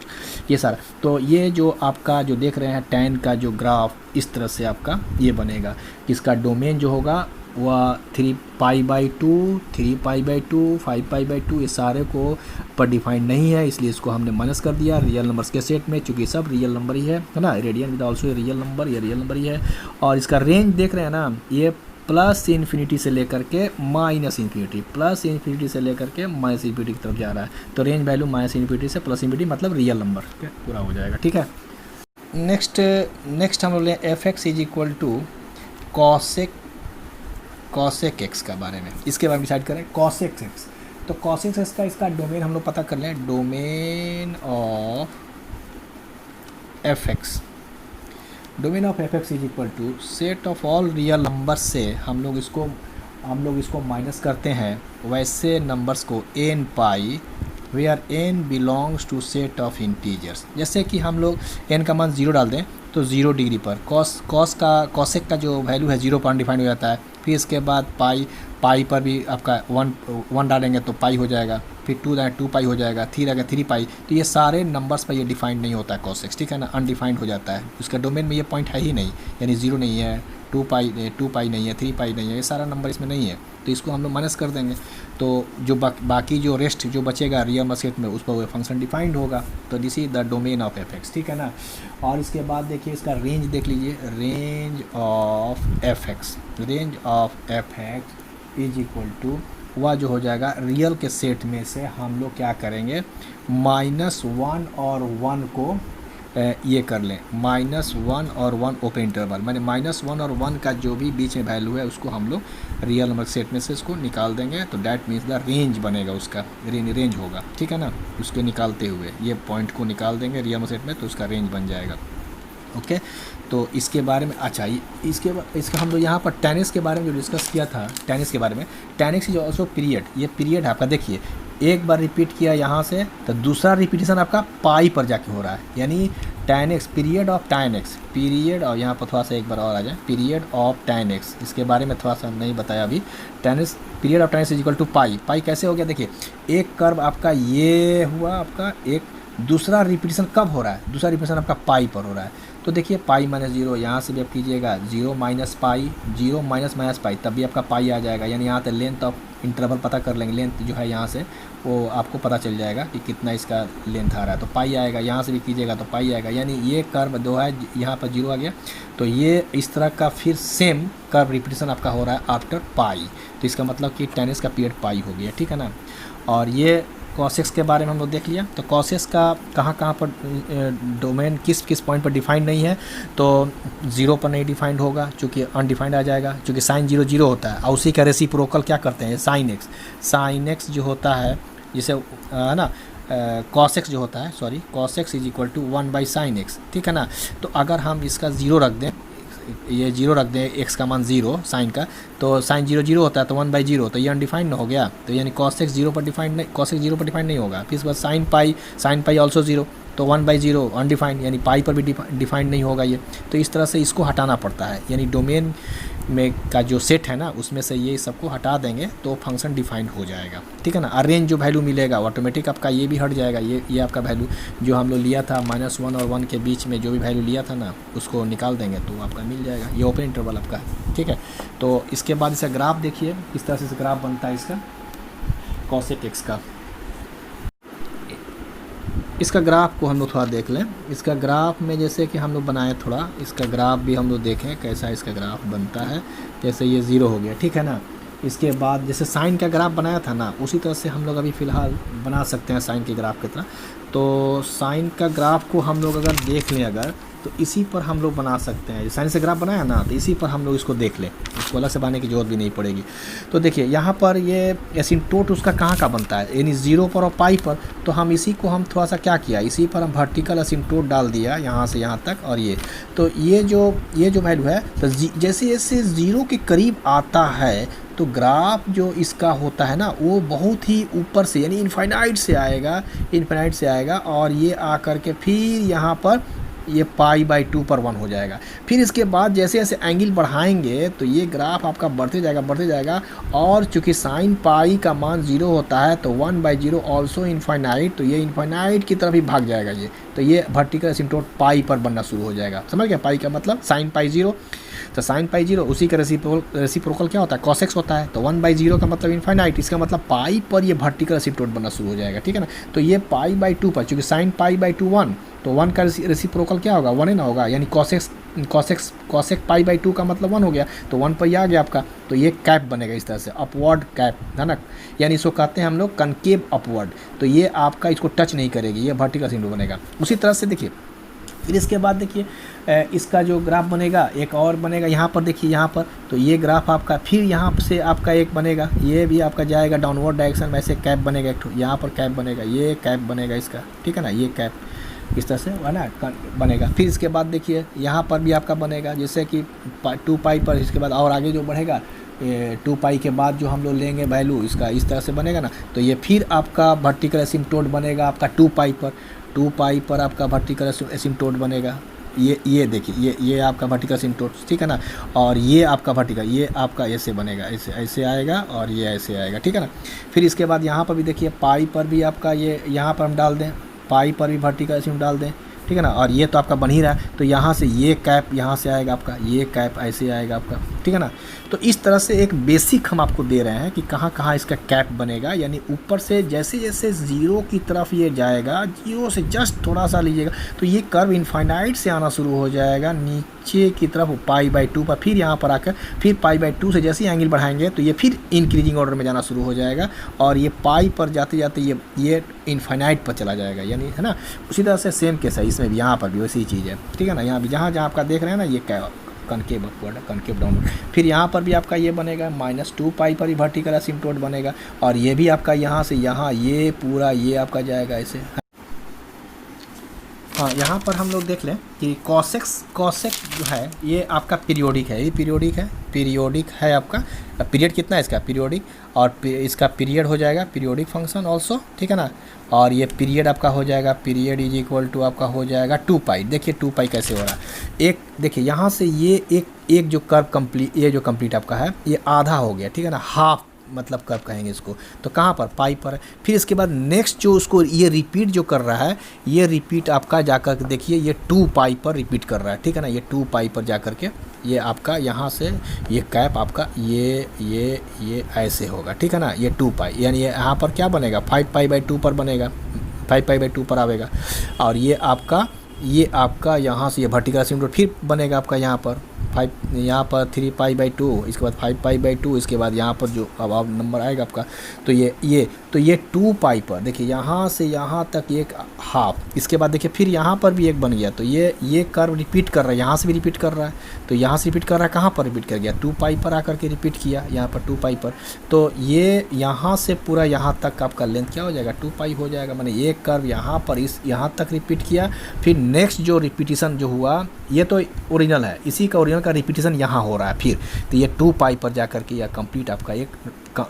B: ये सारा। तो ये जो आपका जो देख रहे हैं tan का जो ग्राफ इस तरह से आपका ये बनेगा, इसका डोमेन जो होगा वह 3π/2 3π/2 5π/2 ये सारे को पर डिफाइंड नहीं है, इसलिए इसको हमने माइनस कर दिया रियल नंबर्स के सेट में, चूँकि सब रियल नंबर ही है ना, radian with also real number, ये रियल नंबर ही है। और इसका रेंज देख रहे हैं ना, ये +∞ से लेकर के -∞, +∞ से लेकर के -∞ की तरफ जा रहा है, तो रेंज वैल्यू -∞ से +∞ मतलब रियल नंबर पूरा हो जाएगा, ठीक है। नेक्स्ट हम लोग लें f(x) = cosec x का बारे में, इसके बारे में डिसाइड करें cosec x। तो cosec x का इसका डोमेन हम लोग पता कर लें, domain of f(x) = set of all real numbers से हम लोग इसको माइनस करते हैं वैसे नंबर्स को n pi where n belongs to set of integers. जैसे कि हम लोग n का मान 0 डाल दें तो 0 डिग्री पर cosec का जो वैल्यू है 0 पर डिफाइन हो जाता है, फिर इसके बाद पाई पर भी आपका 1 डालेंगे तो पाई हो जाएगा, फिर 2 पाई हो जाएगा, 3 रहेगा 3 पाई। तो ये सारे नंबर्स पर ये डिफाइंड नहीं होता है cosec, ठीक है ना, अनडिफाइंड हो जाता है, उसका डोमेन में ये पॉइंट है ही नहीं, यानी 0 नहीं है, 2 पाई नहीं है, 3 पाई नहीं है, ये सारा नंबर इसमें नहीं है, तो इसको हम लोग माइनस कर देंगे। तो जो बाकी जो रेस्ट जो बचेगा रियल नंबर सेट में उस पर वो फंक्शन डिफाइंड होगा, तो this is the domain of f(x), ठीक है ना। और इसके बाद देखिए इसका रेंज देख लीजिए, रेंज ऑफ f(x) = वह जो हो जाएगा रियल के सेट में से हम लोग क्या करेंगे, -1 और 1 को ये कर लें -1 और 1 ओपन इंटरवल, मैंने -1 और 1 का जो भी बीच में वैल्यू है उसको हम लोग रियल नंबर सेट में से इसको निकाल देंगे, तो डैट मीन्स द रेंज बनेगा, उसका रेंज होगा, ठीक है ना। उसके निकालते हुए ये पॉइंट को निकाल देंगे रियल नंबर सेट में, तो उसका रेंज बन जाएगा। ओके, तो इसके बारे में अच्छा, इसका हम लोग यहाँ पर tan x के बारे में जो डिस्कस किया था, tan x के बारे में, tan x is also period, ये पीरियड है आपका। देखिए एक बार रिपीट किया यहाँ से, तो दूसरा रिपीटेशन आपका पाई पर जाके हो रहा है, यानी tan x, period of tan x, period, और यहाँ पर थोड़ा सा एक बार और आ जाए, पीरियड ऑफ tan x, इसके बारे में थोड़ा सा नहीं बताया अभी। tan x, period of tan x is equal to pi. Pi कैसे हो गया, देखिए एक कर्व आपका ये हुआ आपका, एक दूसरा रिपीटेशन कब हो रहा है, दूसरा रिपीटेशन आपका पाई पर हो रहा है, तो देखिए पाई -0, यहाँ से भी आप कीजिएगा 0 माइनस पाई, 0 माइनस पाई, तब भी आपका पाई आ जाएगा, यानी यहाँ तक लेंथ ऑफ इंटरवल पता कर लेंगे, लेंथ जो है यहाँ से वो आपको पता चल जाएगा कि कितना इसका लेंथ आ रहा है, तो पाई आएगा, यहाँ से भी कीजिएगा तो पाई आएगा, यानी ये कर्व 2 है, यहाँ पर 0 आ गया, तो ये इस तरह का फिर सेम कर्व रिपीटेशन आपका हो रहा है आफ्टर पाई, तो इसका मतलब कि tan x का पीरियड पाई हो गया, ठीक है ना। और ये cos x के बारे में हम लोग देख लिया, तो cos x का कहाँ पर डोमेन किस पॉइंट पर डिफाइंड नहीं है, तो 0 पर नहीं डिफाइंड होगा, चूँकि अनडिफाइंड आ जाएगा, चूँकि साइन 0 0 होता है, और उसी का रेसिप्रोकल क्या करते हैं, साइन x जो होता है, जिसे है ना cos x जो होता है, sorry cos x is equal to 1/sin x, ठीक है ना। तो अगर हम इसका 0 रख दें, ये 0 रख दें, x का मान 0 साइन का, तो साइन 0 0 होता है, तो 1/0, तो ये अनडिफाइंड हो गया, तो यानी cos x 0 पर डिफाइंड नहीं, cos x 0 पर डिफाइंड नहीं होगा। फिर इसके बाद साइन पाई ऑल्सो 0, तो 1/0 अनडिफाइंड, यानी पाई पर भी डिफाइंड नहीं होगा ये, तो इस तरह से इसको हटाना पड़ता है, यानी डोमेन में का जो सेट है ना उसमें से ये सबको हटा देंगे तो फंक्शन डिफाइंड हो जाएगा, ठीक है ना। अरेंज जो वैल्यू मिलेगा ऑटोमेटिक आपका ये भी हट जाएगा, ये आपका वैल्यू जो हम लोग लिया था -1 और 1 के बीच में जो भी वैल्यू लिया था ना उसको निकाल देंगे तो आपका मिल जाएगा, ये ओपन इंटरवल आपका है, ठीक है। तो इसके बाद इसका ग्राफ देखिए किस तरह से ग्राफ बनता है इसका cosec x का। इसका ग्राफ को हम लोग थोड़ा देख लें, इसका ग्राफ में जैसे कि हम लोग बनाए थोड़ा, इसका ग्राफ भी हम लोग देखें कैसा इसका ग्राफ बनता है। जैसे ये 0 हो गया, ठीक है ना। इसके बाद जैसे साइन का ग्राफ बनाया था ना उसी तरह से हम लोग अभी फ़िलहाल बना सकते हैं साइन के ग्राफ की तरह। तो साइन का ग्राफ को हम लोग अगर देख लें अगर, तो इसी पर हम लोग बना सकते हैं, साइन से ग्राफ बनाया ना तो इसी पर हम लोग इसको देख लें, इसको अलग से बनाने की जरूरत भी नहीं पड़ेगी। तो देखिए यहाँ पर ये एसिम्प्टोट उसका कहाँ का बनता है, यानी 0 पर और पाई पर, तो हम इसी को हम थोड़ा सा क्या किया, इसी पर हम वर्टिकल एसिम्प्टोट डाल दिया यहाँ से यहाँ तक, और ये तो ये जो वैल्यू है तो जैसे जैसे 0 के करीब आता है तो ग्राफ जो इसका होता है ना वो बहुत ही ऊपर से यानी इनफाइनाइट से आएगा और ये आकर के फिर यहाँ पर ये π/2 पर 1 हो जाएगा। फिर इसके बाद जैसे जैसे एंगल बढ़ाएंगे तो ये ग्राफ आपका बढ़ते जाएगा और चूंकि साइन पाई का मान 0 होता है तो 1/0 ऑल्सो इनफाइनाइट, तो ये इनफाइनाइट की तरफ ही भाग जाएगा ये, तो ये वर्टिकल एसिम्प्टोट पाई पर बनना शुरू हो जाएगा। समझ गया, पाई का मतलब साइन पाई 0, तो साइन पाई 0 उसी का रेसिप्रोकल क्या होता है cos x होता है, तो 1/0 का मतलब इनफाइनाइट, इसका मतलब पाई पर ये वर्टिकल एसिम्प्टोट बनना शुरू हो जाएगा, ठीक है ना। तो ये π/2 पर चूँकि साइन π/2 1 तो 1 का रेसिप्रोकल क्या होगा 1 ही ना होगा, यानी cosec π/2 का मतलब 1 हो गया, तो 1 पर ही आ गया आपका, तो ये कैप बनेगा इस तरह से, अपवर्ड कैप है ना, यानी इसको कहते हैं हम लोग कनकेव अपवर्ड, तो ये आपका इसको टच नहीं करेगी, ये वर्टिकल एसिम्प्टोट बनेगा। उसी तरह से देखिए फिर इसके बाद देखिए इसका जो ग्राफ बनेगा एक और बनेगा यहाँ पर, देखिए यहाँ पर, तो ये ग्राफ आपका फिर यहाँ से आपका एक बनेगा, ये भी आपका जाएगा डाउनवर्ड डायरेक्शन में, ऐसे कैप बनेगा एक, यहाँ पर कैप बनेगा, ये कैप बनेगा इसका, ठीक है ना, ये कैप इस तरह से है ना बनेगा। फिर इसके बाद देखिए यहाँ पर भी आपका बनेगा जैसे कि 2 पाई पर, इसके बाद और आगे जो बढ़ेगा 2 पाई के बाद जो हम लोग लेंगे वैल्यू इसका इस तरह से बनेगा ना, तो ये फिर आपका वर्टिकल एसिम्प्टोट बनेगा आपका 2 पाई पर आपका वर्टिकल एसिम्प्टोट बनेगा, ये देखिए ये आपका वर्टिकल एसिम्प्टोट, ठीक है ना। और ये आपका वर्टिकल, ये आपका ऐसे बनेगा, ऐसे आएगा और ये ऐसे आएगा, ठीक है ना। फिर इसके बाद यहाँ पर भी देखिए पाई पर भी आपका ये यहाँ पर हम डाल दें, पाई पर भी वर्टिकल एसिम्प्टोट डाल दें, ठीक है ना। और ये तो आपका बन ही रहा है, तो यहाँ से ये कैप यहाँ से आएगा आपका, ये कैप ऐसे आएगा आपका, ठीक है ना। तो इस तरह से एक बेसिक हम आपको दे रहे हैं कि कहाँ कहाँ इसका कैप बनेगा, यानी ऊपर से जैसे जैसे ज़ीरो की तरफ ये जाएगा, जीरो से जस्ट थोड़ा सा लीजिएगा तो ये कर्व इनफाइनाइट से आना शुरू हो जाएगा नीचे की तरफ π/2 पर, फिर यहाँ पर आकर फिर π/2 से जैसे ही एंगल बढ़ाएंगे तो ये फिर इंक्रीजिंग ऑर्डर में जाना शुरू हो जाएगा और ये पाई पर जाते जाते ये इनफाइनाइट पर चला जाएगा, यानी है ना। उसी तरह से सेम केस है इसमें भी, यहाँ पर भी वैसी ही चीज़ है, ठीक है ना। यहाँ भी जहाँ जहाँ आपका देख रहे हैं ना ये क्या कनकेव अपवर्ड है, कनकेव डाउनवर्ड, फिर यहाँ पर भी आपका ये बनेगा -2π पर ही वर्टिकल एसिम्प्टोट बनेगा और ये भी आपका यहाँ से यहाँ ये पूरा ये आपका जाएगा ऐसे। हाँ, यहाँ पर हम लोग देख लें कि कॉसेक जो है ये आपका पीरियोडिक है, ये पीरियोडिक है आपका। पीरियड कितना है इसका पीरियोडिक, और इसका पीरियड हो जाएगा पीरियोडिक फंक्शन ऑल्सो, ठीक है ना। और ये पीरियड आपका हो जाएगा, पीरियड इज इक्वल टू आपका हो जाएगा 2π। देखिए 2π कैसे हो रहा है, एक देखिए यहाँ से ये एक जो कर्व कंप्लीट, ये जो कंप्लीट आपका है ये आधा हो गया, ठीक है ना, हाफ मतलब कर्व कहेंगे इसको, तो कहाँ पर पाई पर है। फिर इसके बाद नेक्स्ट जो उसको ये रिपीट जो कर रहा है, ये रिपीट आपका जाकर के देखिए ये 2π पर रिपीट कर रहा है, ठीक है ना। ये 2π पर जाकर के ये आपका यहाँ से ये कैप आपका ये ऐसे होगा, ठीक है ना। ये 2π यानी ये यहाँ पर क्या बनेगा 5π/2 पर बनेगा, 5π/2 पर आवेगा। और ये आपका यहाँ से ये वर्टिकल एसिम्प्टोट फिर बनेगा आपका यहाँ पर 5, यहाँ पर 3π/2, इसके बाद 5π/2, इसके बाद यहाँ पर जो अब नंबर आएगा आपका तो ये 2π पर देखिए यहाँ से यहाँ तक एक हाफ, इसके बाद देखिए फिर यहाँ पर भी एक बन गया, तो ये कर्व रिपीट कर रहा है, यहाँ से भी रिपीट कर रहा है, तो यहाँ से रिपीट कर रहा है, कहाँ पर रिपीट कर गया 2π पर आकर के रिपीट किया यहाँ पर 2π पर, तो ये यहाँ से पूरा यहाँ तक आपका लेंथ क्या हो जाएगा 2π हो जाएगा। मैंने एक कर्व यहाँ पर यहाँ तक रिपीट किया, फिर नेक्स्ट जो रिपीटिशन जो हुआ ये तो ओरिजिनल है, इसी का ओरिजिनल का रिपीटिशन यहाँ हो रहा है फिर, तो ये 2π पर जाकर के या कंप्लीट आपका एक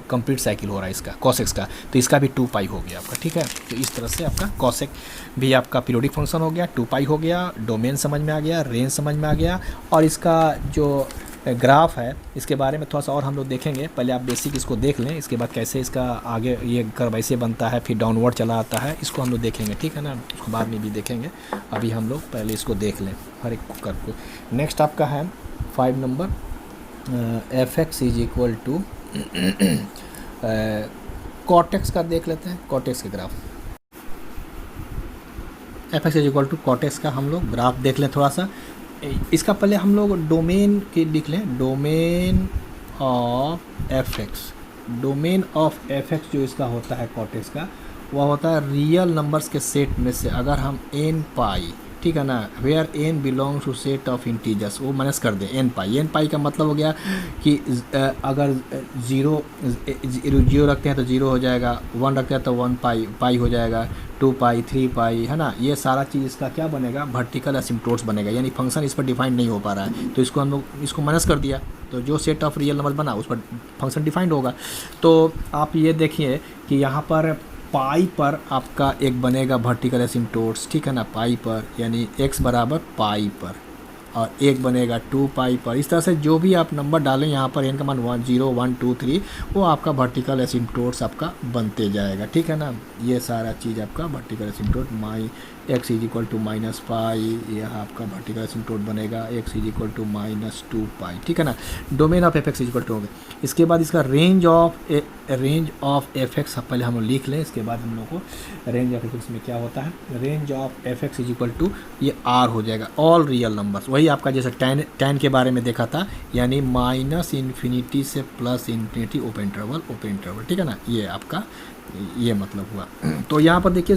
B: कंप्लीट साइकिल हो रहा है इसका कॉसेक्स का, तो इसका भी 2π हो गया आपका, ठीक है। तो इस तरह से आपका कॉसेक भी आपका पीरियोडिक फंक्शन हो गया, 2π हो गया, डोमेन समझ में आ गया, रेंज समझ में आ गया, और इसका जो ग्राफ है इसके बारे में थोड़ा सा और हम लोग देखेंगे। पहले आप बेसिक इसको देख लें, इसके बाद कैसे इसका आगे ये कर्व ऐसे बनता है फिर डाउनवर्ड चला आता है, इसको हम लोग देखेंगे, ठीक है ना। उसको बाद में भी देखेंगे, अभी हम लोग पहले इसको देख लें हर एक कर्व को। नेक्स्ट आपका है 5 number, fx is equal to cot x का देख लेते हैं, कॉटेक्स के graph. fx is equal to cot x का हम लोग ग्राफ देख लें थोड़ा सा। इसका पहले हम लोग डोमेन के लिख लें, डोमेन ऑफ fx जो इसका होता है कॉटेक्स का, वह होता है रियल नंबर्स के सेट में से अगर हम n π, ठीक है ना, where n belongs to set of integers, वो माइनस कर दें n π का मतलब हो गया कि अगर जीरो रखते हैं तो 0 हो जाएगा, 1 रखते हैं तो 1π हो जाएगा, 2π 3π, है ना। ये सारा चीज़ इसका क्या बनेगा वर्टिकल एसिम्प्टोट्स बनेगा, यानी फंक्शन इस पर डिफाइन नहीं हो पा रहा है, तो इसको हम लोग इसको माइनस कर दिया, तो जो सेट ऑफ रियल नंबर बना उस पर फंक्शन डिफाइंड होगा। तो आप ये देखिए कि यहाँ पर पाई पर आपका एक बनेगा वर्टिकल एसिम्प्टोट्स, ठीक है ना, पाई पर यानी x बराबर पाई पर, और एक बनेगा 2π पर। इस तरह से जो भी आप नंबर डालें यहाँ पर n का मान 1 0 1 2 3 वो आपका वर्टिकल एसिम्प्टोट्स आपका बनते जाएगा, ठीक है ना। ये सारा चीज़ आपका vertical asymptote x is equal to -π, यह आपका वर्टिकल एसिम्प्टोट बनेगा x इज इक्वल टू -2π, ठीक है ना। Domain of fx is equal to हो गया। इसके बाद इसका रेंज ऑफ fx पहले हम लिख लें, इसके बाद हम लोग को रेंज ऑफ fx में क्या होता है, range of fx is equal to ये r हो जाएगा, ऑल रियल नंबर्स, वही आपका जैसे tan के बारे में देखा था, यानी -∞ से +∞ ओपन इंटरवल, ठीक है ना। ये आपका ये मतलब हुआ। तो यहाँ पर देखिए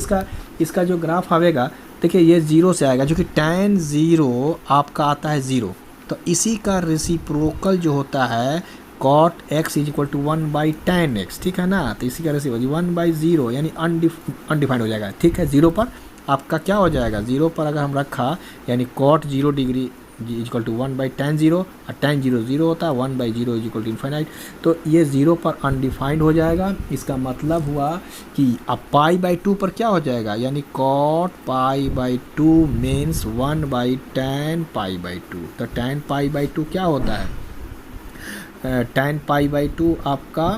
B: इसका जो ग्राफ आवेगा, देखिए ये 0 से आएगा, जो कि tan 0 आपका आता है 0, तो इसी का रेसिप्रोकल जो होता है cot x is equal to 1/tan x, ठीक है ना। तो इसी का रेसिप्रोकल 1/0 यानी अनडिफाइंड हो जाएगा, ठीक है। 0 पर आपका क्या हो जाएगा, 0 पर अगर हम रखा यानी cot 0 degree equal to 1/tan 0, और tan 0 0 होता है, 1/0 इज इक्वल टू इन्फाइनाइट, तो ये 0 पर अनडिफाइंड हो जाएगा। इसका मतलब हुआ कि अब π/2 पर क्या हो जाएगा, यानी cot π/2 मीन्स 1/tan π/2, तो tan π/2 क्या होता है, tan π/2 आपका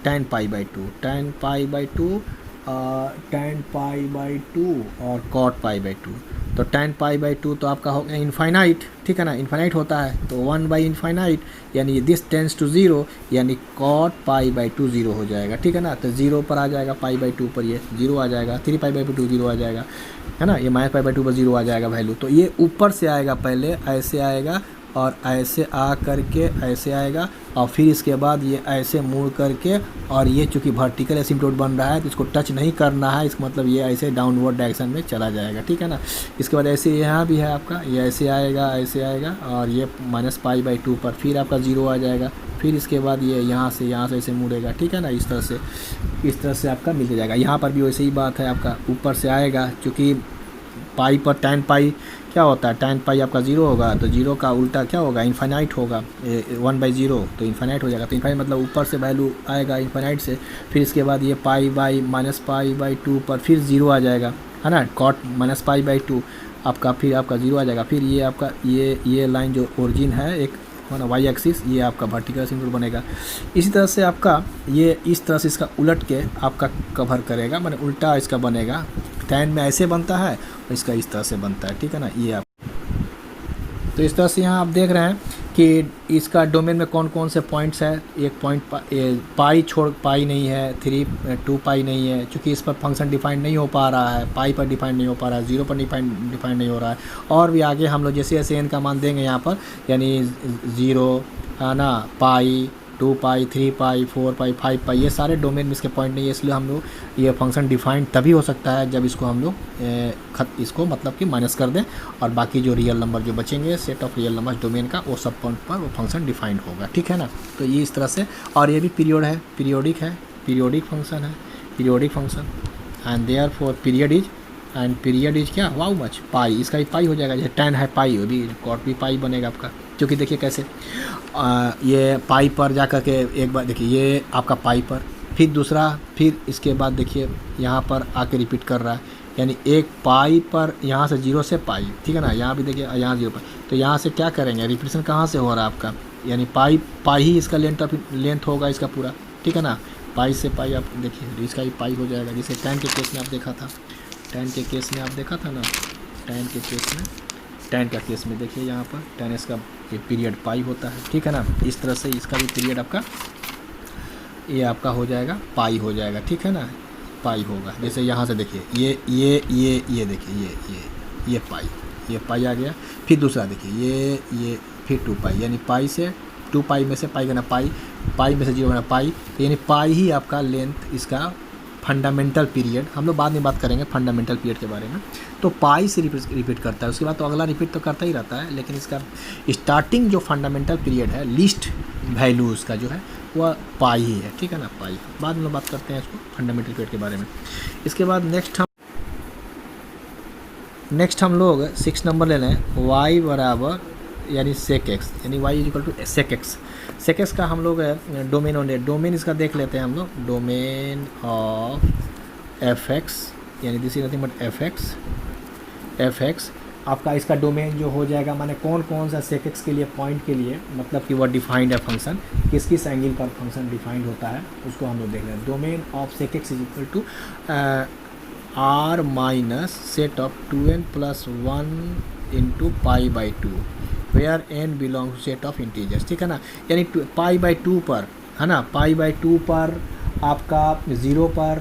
B: tan π/2 tan पाई बाई 2 और cot पाई बाई 2। तो tan पाई बाई 2 तो आपका हो गया इन्फाइनाइट, ठीक है ना, इन्फाइनाइट होता है तो 1 बाई इन्फाइनाइट, यानी दिस टेंस टू 0, यानी cot पाई बाई 2 0 हो जाएगा, ठीक है ना। तो 0 पर आ जाएगा, पाई बाई 2 पर ये 0 आ जाएगा, 3 पाई बाई 2 0 आ जाएगा, है ना, ये माइनस पाई बाई 2 पर 0 आ जाएगा वैल्यू। तो ये ऊपर से आएगा, पहले ऐसे आएगा और ऐसे आ करके ऐसे आएगा और फिर इसके बाद ये ऐसे मुड़ करके, और ये चूँकि वर्टिकल एसिम्प्टोट बन रहा है तो इसको टच नहीं करना है, इसका मतलब ये ऐसे डाउनवर्ड डायरेक्शन में चला जाएगा, ठीक है ना। इसके बाद ऐसे यहाँ भी है आपका, ये ऐसे आएगा और ये माइनस पाई बाई 2 पर फिर आपका 0 आ जाएगा, फिर इसके बाद ये यहाँ से ऐसे मुड़ेगा, ठीक है ना, इस तरह से आपका मिल जाएगा। यहाँ पर भी वैसे ही बात है, आपका ऊपर से आएगा, चूँकि पाई पर tan पाई क्या होता है, tan पाई आपका 0 होगा तो 0 का उल्टा क्या होगा, इन्फाइनाइट होगा, 1/0 तो इन्फाइनाइट हो जाएगा। तो इन्फाइनाइट मतलब ऊपर से वैल्यू आएगा इन्फाइनाइट से, फिर इसके बाद ये pi by minus pi by 2 पर फिर 0 आ जाएगा, है ना, cot माइनस पाई बाई 2 आपका, फिर आपका 0 आ जाएगा। फिर ये आपका ये लाइन जो ओरिजिन है एक है ना, वाई एक्सिस, ये आपका वर्टिकल सिंबल बनेगा। इसी तरह से आपका ये इस तरह से इसका उलट के आपका कवर करेगा, माने उल्टा इसका बनेगा। tan में ऐसे बनता है और इसका इस तरह से बनता है, ठीक है ना, ये आप। तो इस तरह से यहाँ आप देख रहे हैं कि इसका डोमेन में कौन कौन से पॉइंट्स है। एक पॉइंट पाई छोड़ पाई नहीं है, 2 पाई नहीं है, क्योंकि इस पर फंक्शन डिफाइन नहीं हो पा रहा है, पाई पर डिफाइन नहीं हो पा रहा है, 0 पर डिफाइन नहीं हो रहा है। और भी आगे हम लोग जैसे जैसे n का मान देंगे यहाँ पर, यानी 0 है ना, पाई, 2 पाई, 3 पाई, 4 पाई, 5 पाई, ये सारे डोमेन में इसके पॉइंट नहीं है, इसलिए हम लोग ये फंक्शन डिफाइन तभी हो सकता है जब इसको हम लोग इसको मतलब कि माइनस कर दें, और बाकी जो रियल नंबर जो बचेंगे, set of real number domain का, वो सब पॉइंट पर वो फंक्शन डिफाइंड होगा, ठीक है ना। तो ये इस तरह से, और ये भी पीरियोडिक फंक्शन है, periodic function, and therefore period is क्या, वाउ मच पाई, इसका भी पाई हो जाएगा, जैसे tan है पाई, भी cot भी पाई बनेगा आपका। क्योंकि देखिए कैसे ये पाई पर जा कर के एक बार देखिए, ये आपका पाई पर, फिर दूसरा, फिर इसके बाद देखिए यहाँ पर आके रिपीट कर रहा है, यानी एक पाई पर यहाँ से 0 से पाई, ठीक है ना, यहाँ भी देखिए यहाँ 0 पर, तो यहाँ से क्या करेंगे, रिपीटेशन कहाँ से हो रहा है आपका, यानी पाई ही इसका लेंथ होगा इसका पूरा, ठीक है ना। पाई से पाई आप देखिए, इसका भी पाई हो जाएगा, जैसे tan के केस में आप देखा था, tan के केस में आप देखा था ना, tan के केस में, tan का केस में देखिए यहाँ पर tan इसका ये पीरियड पाई होता है, ठीक है ना। इस तरह से इसका भी पीरियड आपका ये आपका हो जाएगा, पाई हो जाएगा, ठीक है ना, पाई होगा। जैसे यहाँ से देखिए ये देखिए ये पाई आ गया, फिर दूसरा देखिए ये फिर 2 पाई, यानी पाई से 2 पाई में से पाई करना, पाई में से 0 करना पाई, तो यानी पाई ही आपका लेंथ इसका फंडामेंटल पीरियड, हम लोग बाद में बात करेंगे फंडामेंटल पीरियड के बारे में। तो पाई से रिपीट करता है, उसके बाद तो अगला रिपीट तो करता ही रहता है, लेकिन इसका स्टार्टिंग जो फंडामेंटल पीरियड है, लीस्ट वैल्यू उसका जो है वह पाई ही है, ठीक है ना, पाई। बाद में बात करते हैं इसको फंडामेंटल पीरियड के बारे में। इसके बाद नेक्स्ट हम लोग 6 नंबर ले लें, y बराबर यानी sec x, यानी y equal to sec x। sec x का हम लोग डोमेन इसका देख लेते हैं हम लोग, डोमेन ऑफ f(x), यानी this is nothing but f(x) आपका इसका डोमेन जो हो जाएगा, माने कौन कौन सा sec x के लिए पॉइंट के लिए, मतलब कि वह डिफाइंड है फंक्शन, किस एंगल पर फंक्शन डिफाइंड होता है उसको हम लोग देख रहे हैं। Domain of sec x is equal to r minus set of 2n plus 1 into pi by 2 where n belong to set of integers, ठीक है ना। यानी पाई बाई 2 पर, है ना, पाई बाई 2 पर आपका 0 पर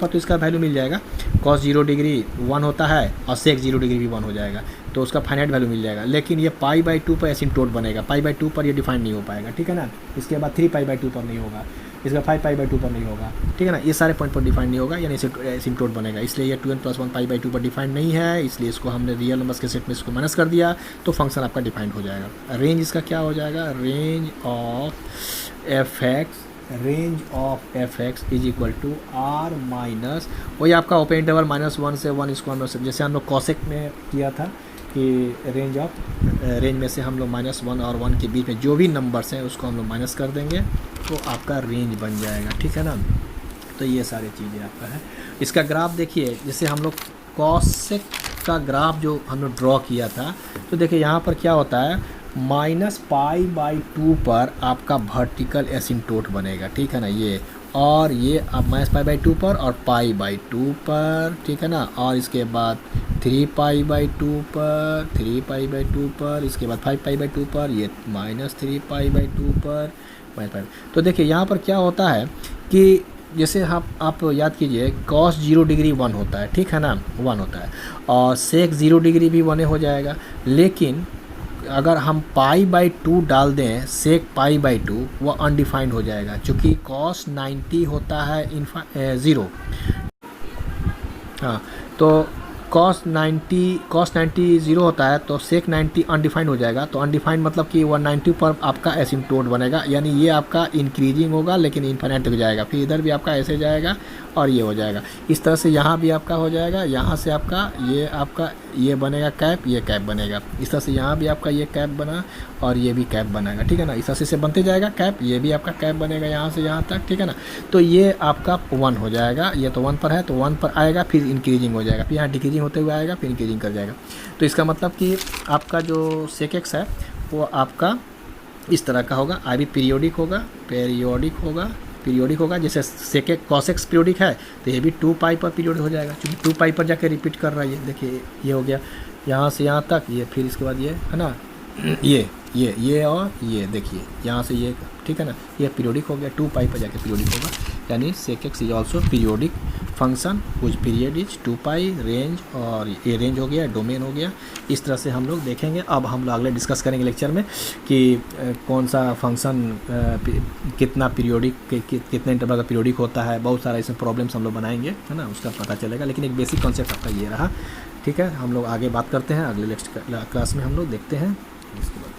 B: तो इसका वैल्यू मिल जाएगा, cos 0 डिग्री 1 होता है और sec 0 डिग्री भी 1 हो जाएगा, तो उसका फाइनाइट वैल्यू मिल जाएगा। लेकिन ये पाई बाई 2 पर एसिम्प्टोट बनेगा, पाई बाई 2 पर ये डिफाइन नहीं हो पाएगा, ठीक है ना। इसके बाद 3 पाई बाई 2 पर नहीं होगा, इसका 5 पाई बाई 2 पर नहीं होगा, ठीक है ना, ये सारे पॉइंट पर डिफाइन नहीं होगा, यानी एसिम्प्टोट बनेगा। इसलिए ये 2n प्लस 1 पाई बाई 2 पर डिफाइन नहीं है, इसलिए इसको हमने रियल नंबर्स के सेट में इसको माइनस कर दिया, तो फंक्शन आपका डिफाइंड हो जाएगा। रेंज इसका क्या हो जाएगा, range of f(x) is equal to r minus, वही आपका ओपन इंटरवल -1 से 1, इसको हम लोग जैसे हम लोग कॉसेक में किया था कि रेंज में से हम लोग -1 और 1 के बीच में जो भी नंबर्स हैं उसको हम लोग माइनस कर देंगे, तो आपका रेंज बन जाएगा, ठीक है ना। तो ये सारी चीज़ें आपका है। इसका ग्राफ देखिए, जैसे हम लोग कॉसेक का ग्राफ जो हम लोग ड्रॉ किया था, तो देखिए यहाँ पर क्या होता है, -पाई बाई 2 पर आपका वर्टिकल एसिम्प्टोट बनेगा, ठीक है ना, ये और ये अब माइनस पाई बाई 2 पर और पाई बाई 2 पर, ठीक है ना, और इसके बाद 3 पाई बाई 2 पर, 3 पाई बाई 2 पर, इसके बाद 5 पाई बाई 2 पर, ये माइनस 3 पाई बाई 2 पर माइनस पाई। तो देखिए यहाँ पर क्या होता है कि जैसे आप याद कीजिए cos 0 डिग्री 1 होता है, ठीक है ना, 1 होता है, और sec 0 डिग्री भी 1 हो जाएगा। लेकिन अगर हम पाई बाई 2 डाल दें sec पाई बाई 2, वो अनडिफाइंड हो जाएगा, चूँकि cos 90 होता है 0। हाँ, तो cos 90 0 होता है, तो sec 90 अनडिफाइंड हो जाएगा। तो अनडिफाइंड मतलब कि 190 पर आपका एसिम्प्टोट बनेगा, यानी ये आपका इंक्रीजिंग होगा लेकिन इन्फिनिट हो जाएगा। फिर इधर भी आपका ऐसे जाएगा और ये हो जाएगा। इस तरह से यहाँ भी आपका हो जाएगा, यहाँ से आपका ये बनेगा कैप, ये कैप बनेगा। इस तरह से यहाँ भी आपका ये कैप बना और ये भी कैप बनेगा, ठीक है ना। इस तरह से बनते जाएगा कैप, ये भी आपका कैप बनेगा यहाँ से यहाँ तक, ठीक है ना। तो ये आपका 1 हो जाएगा, ये तो 1 पर है तो 1 पर आएगा, फिर इंक्रीजिंग हो जाएगा, फिर यहाँ डिक्रीजिंग होते हुए आएगा, फिर इंक्रीजिंग कर जाएगा। तो इसका मतलब कि आपका जो sec x है वो आपका इस तरह का होगा, भी पीरियोडिक होगा, जैसे sec x cos x periodic है तो ये भी 2 पाई पर पीरियोडिक हो जाएगा, क्योंकि 2 पाई पर जाके रिपीट कर रहा है। ये देखिए ये हो गया यहाँ से यहाँ तक, ये फिर इसके बाद ये है ना, ये और ये देखिए यहाँ से ये, ठीक है ना, ये पीरियोडिक हो गया, 2 पाई पर जाके पीरियोडिक होगा, यानी sec x is also periodic function कुछ पीरियड इज 2 पाई रेंज, और ये रेंज हो गया, डोमेन हो गया। इस तरह से हम लोग देखेंगे। अब हम लोग अगले डिस्कस करेंगे लेक्चर में कि कौन सा फंक्शन कितना पीरियोडिक, कितने इंटरवल का पीरियोडिक होता है। बहुत सारा इसमें प्रॉब्लम्स हम लोग बनाएंगे, है ना, उसका पता चलेगा। लेकिन एक बेसिक कॉन्सेप्ट आपका ये रहा, ठीक है। हम लोग आगे बात करते हैं, अगले नेक्स्ट क्लास में हम लोग देखते हैं इसके बाद।